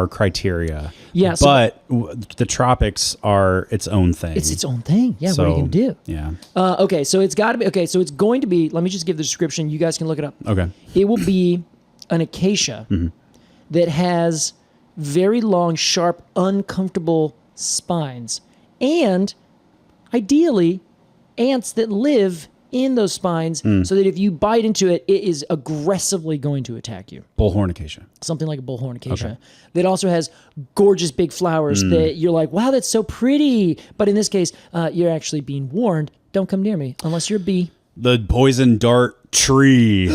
criteria. Yeah, but the tropics are its own thing. It's its own thing. Yeah, what are you going to do? Yeah. Okay, so it's got to be... Okay, so it's going to be... Let me just give the description. You guys can look it up. Okay. It will be an acacia that has very long, sharp, uncomfortable spines. And, ideally, ants that live in those spines so that if you bite into it, it is aggressively going to attack you. Bullhorn acacia. Something like a bullhorn acacia that also has gorgeous big flowers that you're like, wow, that's so pretty. But in this case, you're actually being warned, don't come near me unless you're a bee. The poison dart tree.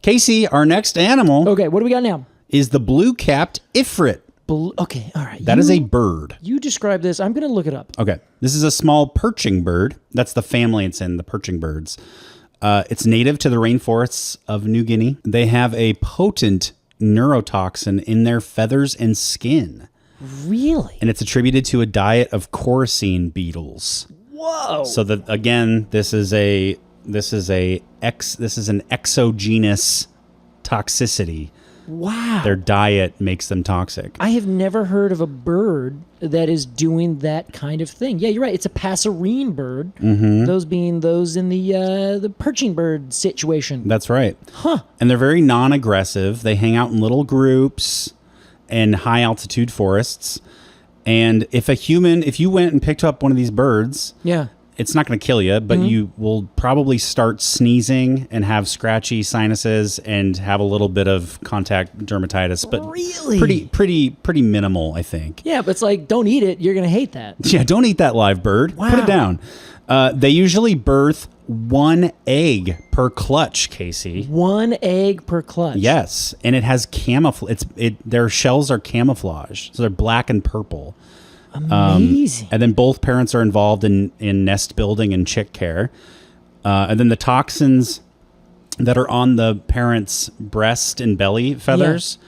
Casey, our next animal Okay, what do we got now? is the blue-capped ifrit. Okay, all right. That is a bird. You describe this. I'm going to look it up. Okay. This is a small perching bird. That's the family it's in, the perching birds. It's native to the rainforests of New Guinea. They have a potent neurotoxin in their feathers and skin. Really? And it's attributed to a diet of chorusine beetles. Whoa. So that again, this is an exogenous toxicity. Wow. Their diet makes them toxic. I have never heard of a bird that is doing that kind of thing. Yeah, you're right. It's a passerine bird. Mm-hmm. Those being those in the perching bird situation. That's right. Huh. And they're very non-aggressive. They hang out in little groups in high-altitude forests. And if you went and picked up one of these birds, Yeah. it's not going to kill you, but you will probably start sneezing and have scratchy sinuses and have a little bit of contact dermatitis. But Really? pretty minimal, I think. Yeah, but it's like, don't eat it. You're going to hate that. Yeah, don't eat that live bird. Wow. Put it down. They usually birth 1 egg per clutch, Casey. 1 egg per clutch. Yes, and it has camouflage. Their shells are camouflage, so they're black and purple. Amazing. And then both parents are involved in nest building and chick care. And then the toxins that are on the parents' breast and belly feathers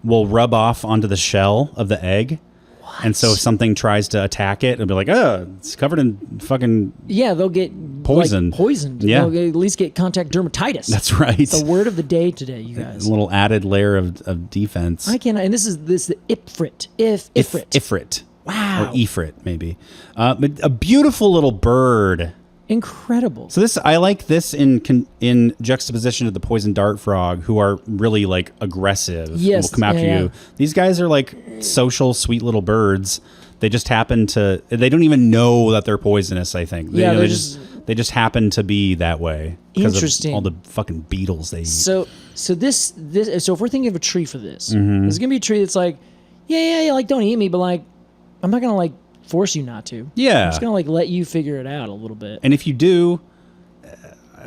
will rub off onto the shell of the egg. What? And so if something tries to attack it, it'll be like, oh, it's covered in fucking... Yeah, they'll get Poisoned. Poisoned. Yeah. They'll at least get contact dermatitis. That's right. The word of the day today, you A guys. little added layer of defense. I cannot, and this is the ifrit. Ifrit. Ifrit. Wow. Or Ifrit, maybe. But a beautiful little bird. Incredible. So I like this in juxtaposition to the poison dart frog, who are really like aggressive. And Yes, will come after yeah. you. These guys are like social, sweet little birds. They just happen to. They don't even know that they're poisonous. I think. Yeah, they just happen to be that way. Because Interesting. of all the fucking beetles they eat. So this so if we're thinking of a tree for this, Mm-hmm. there's gonna be a tree that's like, yeah, like don't eat me, but like I'm not gonna like force you not to. Yeah. I'm just gonna like let you figure it out a little bit. And if you do,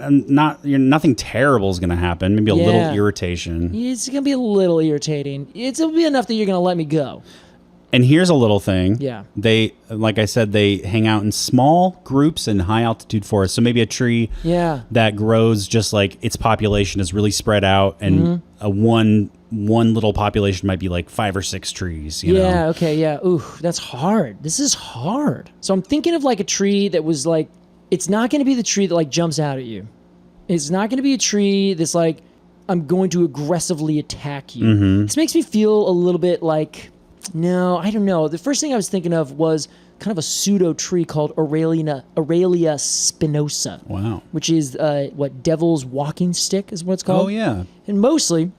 nothing terrible is going to happen. Maybe a Yeah. little irritation. It's gonna be a little irritating. It'll be enough that you're gonna let me go. And here's a little thing. Yeah. They, like I said, they hang out in small groups in high altitude forests. So maybe a tree Yeah. that grows just like its population is really spread out, and Mm-hmm. a one little population might be like 5 or 6 trees. You Yeah, know? okay, yeah. Ooh, that's hard. This is hard. So I'm thinking of like a tree that was like, it's not going to be the tree that like jumps out at you. It's not going to be a tree that's like, I'm going to aggressively attack you. Mm-hmm. This makes me feel a little bit like, no, I don't know. The first thing I was thinking of was kind of a pseudo tree called Aurelia spinosa. Wow. Which is what devil's walking stick is what it's called. Oh yeah. And mostly,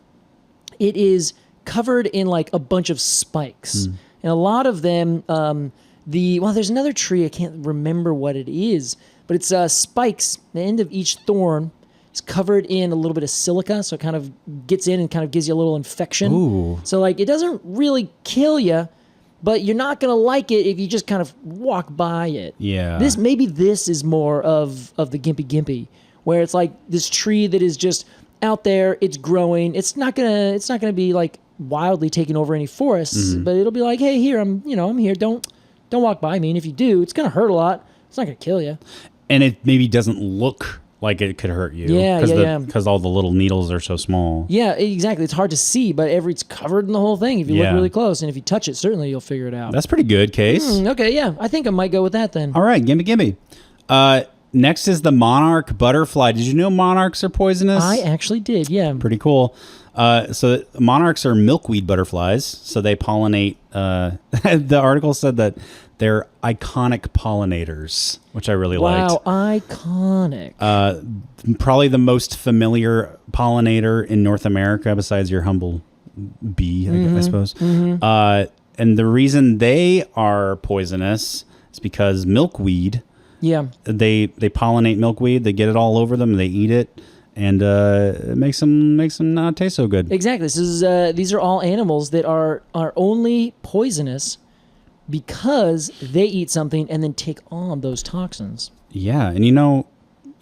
it is covered in like a bunch of spikes, and a lot of them. There's another tree I can't remember what it is, but it's spikes. The end of each thorn is covered in a little bit of silica, so it kind of gets in and kind of gives you a little infection. Ooh. So like it doesn't really kill you, but you're not gonna like it if you just kind of walk by it. Yeah. This is more of the gimpy, where it's like this tree that is just out there, it's growing. It's not gonna be like wildly taking over any forests, but it'll be like, hey, here I'm here. Don't walk by me, and if you do, it's gonna hurt a lot. It's not gonna kill you. And it maybe doesn't look like it could hurt you. Yeah. Because all the little needles are so small. Yeah, exactly. It's hard to see, but it's covered in the whole thing if you look Yeah. really close, and if you touch it, certainly you'll figure it out. That's pretty good, Case. Okay, yeah, I think I might go with that then. All right, gimme. Next is the monarch butterfly. Did you know monarchs are poisonous? I actually did, yeah. Pretty cool. So monarchs are milkweed butterflies. So they pollinate. The article said that they're iconic pollinators, which I really liked. Wow, iconic. Probably the most familiar pollinator in North America, besides your humble bee, I suppose. And the reason they are poisonous is because milkweed. Yeah. They pollinate milkweed. They get it all over them. And they eat it, and it makes them not taste so good. Exactly. These are all animals that are only poisonous because they eat something and then take on those toxins. Yeah, and in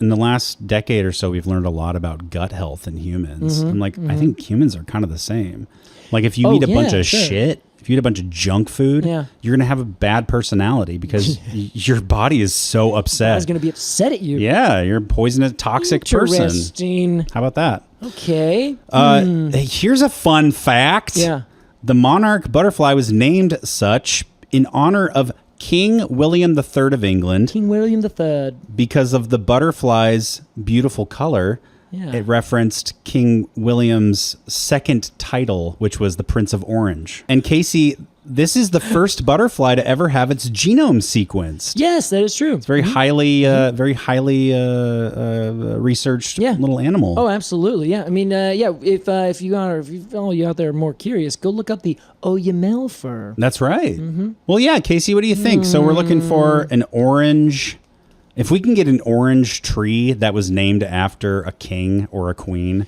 the last decade or so, we've learned a lot about gut health in humans. I'm like, I think humans are kind of the same. Like if you eat a bunch of shit, if you eat a bunch of junk food, you're gonna have a bad personality because your body is so upset. I was going to be upset at you. Yeah, you're a poisonous, toxic person. Interesting. How about that? Okay. Here's a fun fact. Yeah. The monarch butterfly was named such in honor of King William III of England King William III. because of the butterfly's beautiful color Yeah. It referenced King William's second title, which was the Prince of Orange. And Casey, this is the first butterfly to ever have its genome sequenced. Yes, that is true. It's very highly researched little animal. Oh, absolutely. Yeah. I mean, if all you out there are more curious, go look up the Oyamel fir. That's right. Well, yeah, Casey, what do you think? So we're looking for an orange. If we can get an orange tree that was named after a king or a queen.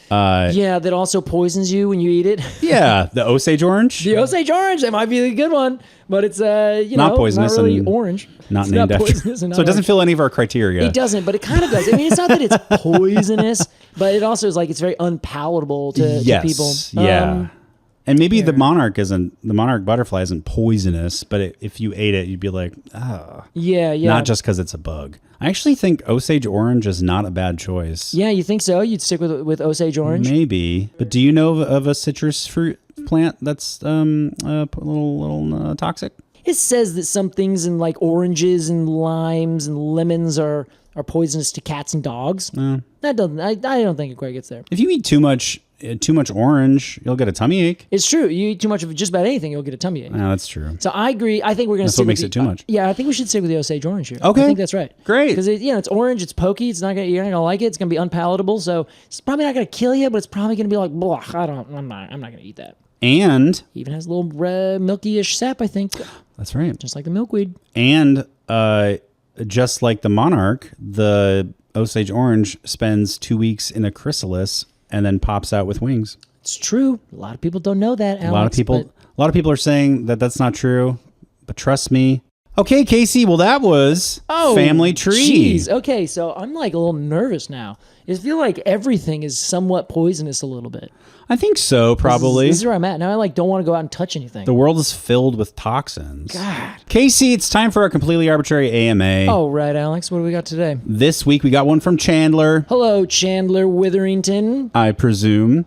That also poisons you when you eat it. Yeah, the Osage orange. The Osage orange, that might be a good one, but it's not poisonous, not really and orange. Not It's named not after. poisonous and not So it doesn't orange. fill any of our criteria. It doesn't, but it kind of does. I mean, it's not that it's poisonous, but it also is like it's very unpalatable to people. Yeah. And maybe the monarch butterfly isn't poisonous, but if you ate it, you'd be like, Yeah. not just because it's a bug. I actually think Osage orange is not a bad choice. Yeah, you think so? You'd stick with Osage orange? Maybe. But do you know of a citrus fruit plant that's a little toxic? It says that some things in like oranges and limes and lemons are poisonous to cats and dogs. That doesn't. I don't think it quite gets there. If you eat too much orange, you'll get a tummy ache. It's true. You eat too much of just about anything, you'll get a tummy ache. No, that's true. So I agree. I think we're going to. That's what makes it too much. Yeah, I think we should stick with the Osage orange here. Okay. I think that's right. Great. Because it's orange. It's pokey. You're not gonna like it. It's gonna be unpalatable. So it's probably not gonna kill you, but it's probably gonna be like, blah. I'm not gonna eat that. And It even has a little milky-ish sap, I think, that's right. just like the milkweed. And just like the monarch, the Osage orange spends 2 weeks in a chrysalis and then pops out with wings. It's true. A lot of people don't know that, Alex. A lot of people are saying that that's not true, but trust me. Okay, Casey. Well, that was family tree. Jeez. Okay, so I'm like a little nervous now. I feel like everything is somewhat poisonous a little bit. I think so, probably. This is where I'm at. Now I don't want to go out and touch anything. The world is filled with toxins. God. Casey, it's time for our completely arbitrary AMA. Oh, right, Alex. What do we got today? This week we got one from Chandler, Hello, Chandler Witherington. I presume.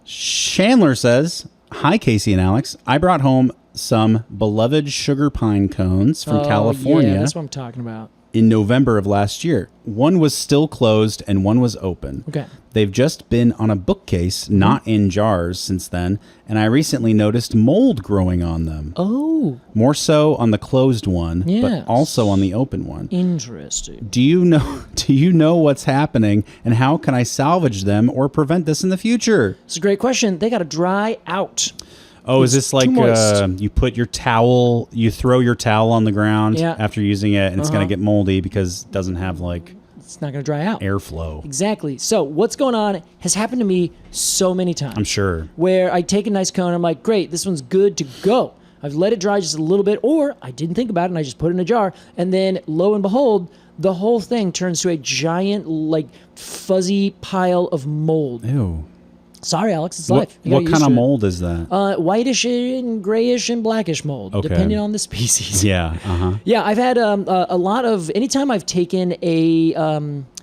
Chandler says, "Hi, Casey and Alex. I brought home some beloved sugar pine cones from California Yeah, that's what I'm talking about. in November of last year. One was still closed and one was open. Okay. They've just been on a bookcase, not in jars since then, and I recently noticed mold growing on them. Oh, More so on the closed one, Yes. but also on the open one. interesting. Do you know what's happening, and how can I salvage them or prevent this in the future?" It's a great question. They got to dry out. Oh, is It's this like too moist. you put your towel, you throw your towel on the ground Yeah. after using it, and it's going to get moldy because it doesn't have like It's not going to dry out. airflow. Exactly. So what's going on has happened to me so many times. I'm sure. Where I take a nice cone, I'm like, great, this one's good to go. I've let it dry just a little bit, or I didn't think about it and I just put it in a jar, and then lo and behold, the whole thing turns to a giant, like, fuzzy pile of mold. Ew. Sorry, Alex, it's What, life. You gotta what get kind used of to it. mold is that? Whitish and grayish and blackish mold, Okay. depending on the species. Yeah. Uh-huh. Yeah, I've had a lot of, anytime I've taken a,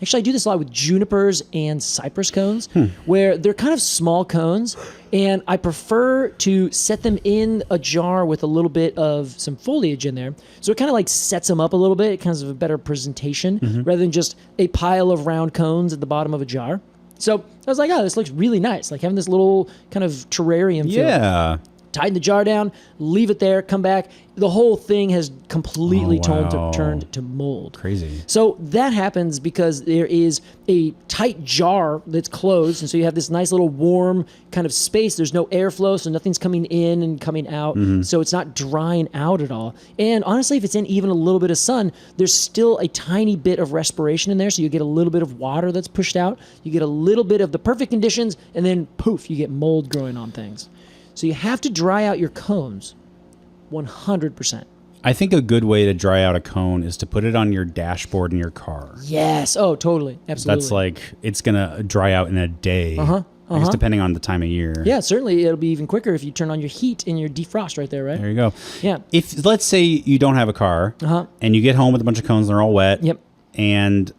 actually I do this a lot with junipers and cypress cones, where they're kind of small cones, and I prefer to set them in a jar with a little bit of some foliage in there. So it kind of like sets them up a little bit, it kind of a better presentation, rather than just a pile of round cones at the bottom of a jar. So I was like, oh, this looks really nice, like having this little kind of terrarium feel. Yeah. Tighten the jar down, leave it there, come back. The whole thing has completely wow. turned to mold. Crazy. So that happens because there is a tight jar that's closed, and so you have this nice little warm kind of space. There's no airflow, so nothing's coming in and coming out, so it's not drying out at all. And honestly, if it's in even a little bit of sun, there's still a tiny bit of respiration in there, so you get a little bit of water that's pushed out. You get a little bit of the perfect conditions, and then poof, you get mold growing on things. So you have to dry out your cones 100%. I think a good way to dry out a cone is to put it on your dashboard in your car. Yes. Oh, totally. Absolutely. That's like, it's going to dry out in a day. I guess depending on the time of year. Yeah, certainly it'll be even quicker if you turn on your heat and your defrost right there, right? There you go. Yeah. If, let's say you don't have a car and you get home with a bunch of cones and they're all wet. Yep. And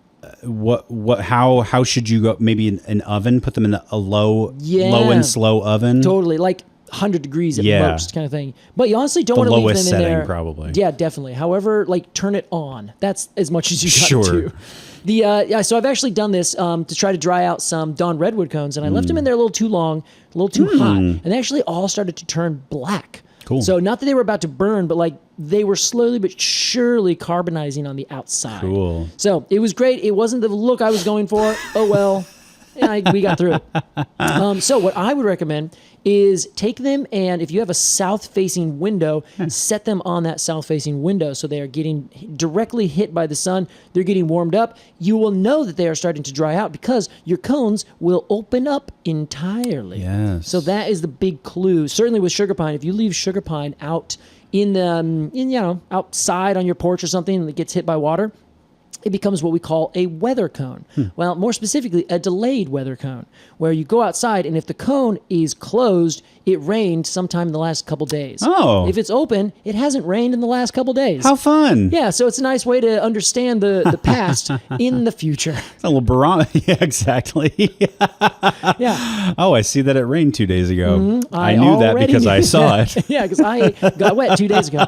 how should you go? Maybe an oven, put them in a low and slow oven. Totally. Like 100 degrees at most kind of thing. But you honestly don't The want to leave lowest them in setting, there. probably. Yeah, definitely. However, like turn it on. That's as much as you got to do. So I've actually done this to try to dry out some Dawn redwood cones, and I left them in there a little too long, a little too hot, and they actually all started to turn black. Cool. So not that they were about to burn, but like they were slowly but surely carbonizing on the outside. Cool. So it was great. It wasn't the look I was going for. Oh well. We got through it. So what I would recommend is take them, and if you have a south-facing window, set them on that south-facing window so they are getting directly hit by the sun. They're getting warmed up. You will know that they are starting to dry out because your cones will open up entirely. Yes. So that is the big clue. Certainly with sugar pine, if you leave sugar pine out outside on your porch or something and it gets hit by water, it becomes what we call a weather cone. Well, more specifically, a delayed weather cone, where you go outside, and if the cone is closed, it rained sometime in the last couple days. Oh. If it's open, it hasn't rained in the last couple days. How fun. Yeah, so it's a nice way to understand the past in the future. It's a little barometer. Yeah, exactly. Yeah. Oh, I see that it rained 2 days ago. I knew that already because knew I saw that. it. Yeah, because I got wet 2 days ago.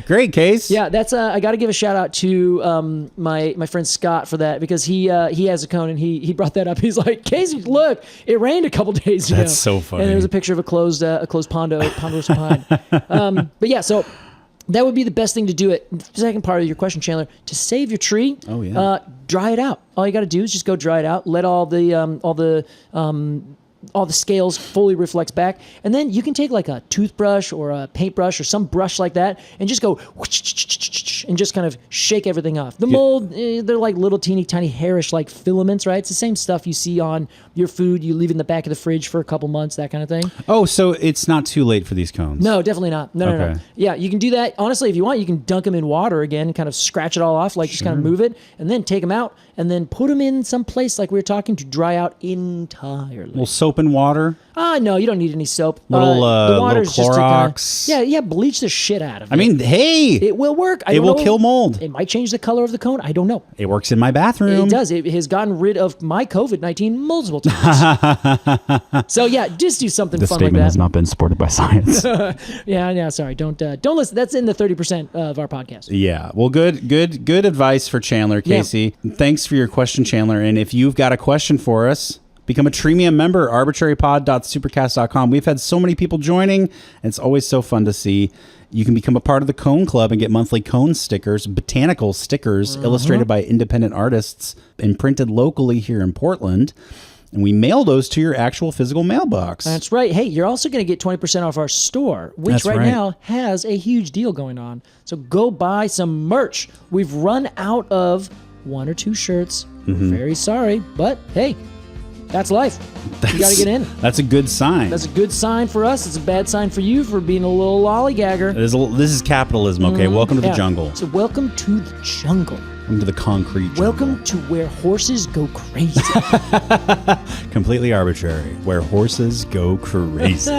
Great, Case. Yeah, that's I got to give a shout out to my friend Scott for that, because he has a cone and he brought that up. He's like, Casey, look, it rained a couple days ago. That's so funny. And there was a picture of a closed ponderosa pine. But yeah, so that would be the best thing to do it. Second part of your question, Chandler, to save your tree. Oh yeah. Dry it out. All you got to do is just go dry it out. Let all the scales fully reflect back, and then you can take like a toothbrush or a paintbrush or some brush like that and just go and just kind of shake everything off. The mold, they're like little teeny tiny hairish like filaments, right? It's the same stuff you see on your food you leave in the back of the fridge for a couple months, that kind of thing. Oh, so it's not too late for these cones? No, definitely not. No. Okay. Yeah, you can do that. Honestly, if you want, you can dunk them in water again and kind of scratch it all off, like just kind of move it, and then take them out and then put them in some place like we were talking to dry out entirely. Well, soap and water? No, you don't need any soap. The water's little Clorox. Just to bleach the shit out of it. I mean, hey! It will work. It will kill mold. It might change the color of the cone. I don't know. It works in my bathroom. It does. It has gotten rid of my COVID-19 multiple times. So yeah, just do something fun like that. has not been supported by science. Yeah, sorry. Don't listen. That's in the 30% of our podcast. Yeah. Well, good advice for Chandler, Casey. Yeah. Thanks for your question, Chandler. And if you've got a question for us, become a Treemium member, arbortrarypod.supercast.com. We've had so many people joining, and it's always so fun to see. You can become a part of the Cone Club and get monthly cone stickers, botanical stickers, illustrated by independent artists and printed locally here in Portland. And we mail those to your actual physical mailbox. That's right. Hey, you're also going to get 20% off our store, which That's right now has a huge deal going on. So go buy some merch. We've run out of 1 or 2 shirts. We're very sorry, but hey, that's life. You got to get in. That's a good sign. That's a good sign for us. It's a bad sign for you for being a little lollygagger. This is capitalism, okay? Welcome to the jungle. So welcome to the jungle. Welcome to the concrete jungle. Welcome to where horses go crazy. Completely arbitrary. Where horses go crazy.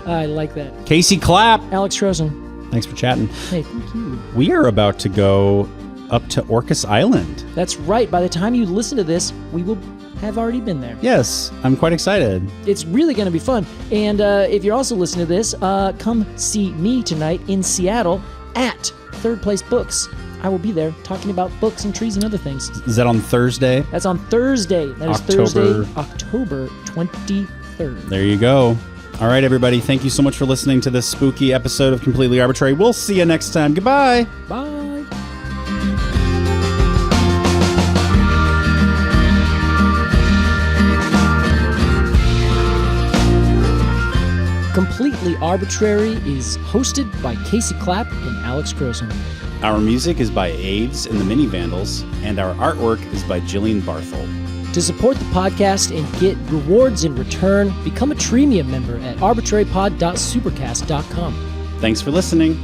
I like that. Casey Clapp. Alex Crowson. Thanks for chatting. Hey, thank you. We are about to go up to Orcas Island. That's right. By the time you listen to this, we will have already been there. Yes, I'm quite excited. It's really going to be fun. And if you're also listening to this, come see me tonight in Seattle at Third Place Books. I will be there talking about books and trees and other things. Is that on Thursday? That's on Thursday. That is Thursday, October 23rd. There you go. All right, everybody. Thank you so much for listening to this spooky episode of Completely Arbortrary. We'll see you next time. Goodbye. Bye. Completely Arbortrary is hosted by Casey Clapp and Alex Crowson. Our music is by Aves and the Mini Vandals, and our artwork is by Jillian Barthold. To support the podcast and get rewards in return, become a Treemium member at arbortrarypod.supercast.com. Thanks for listening.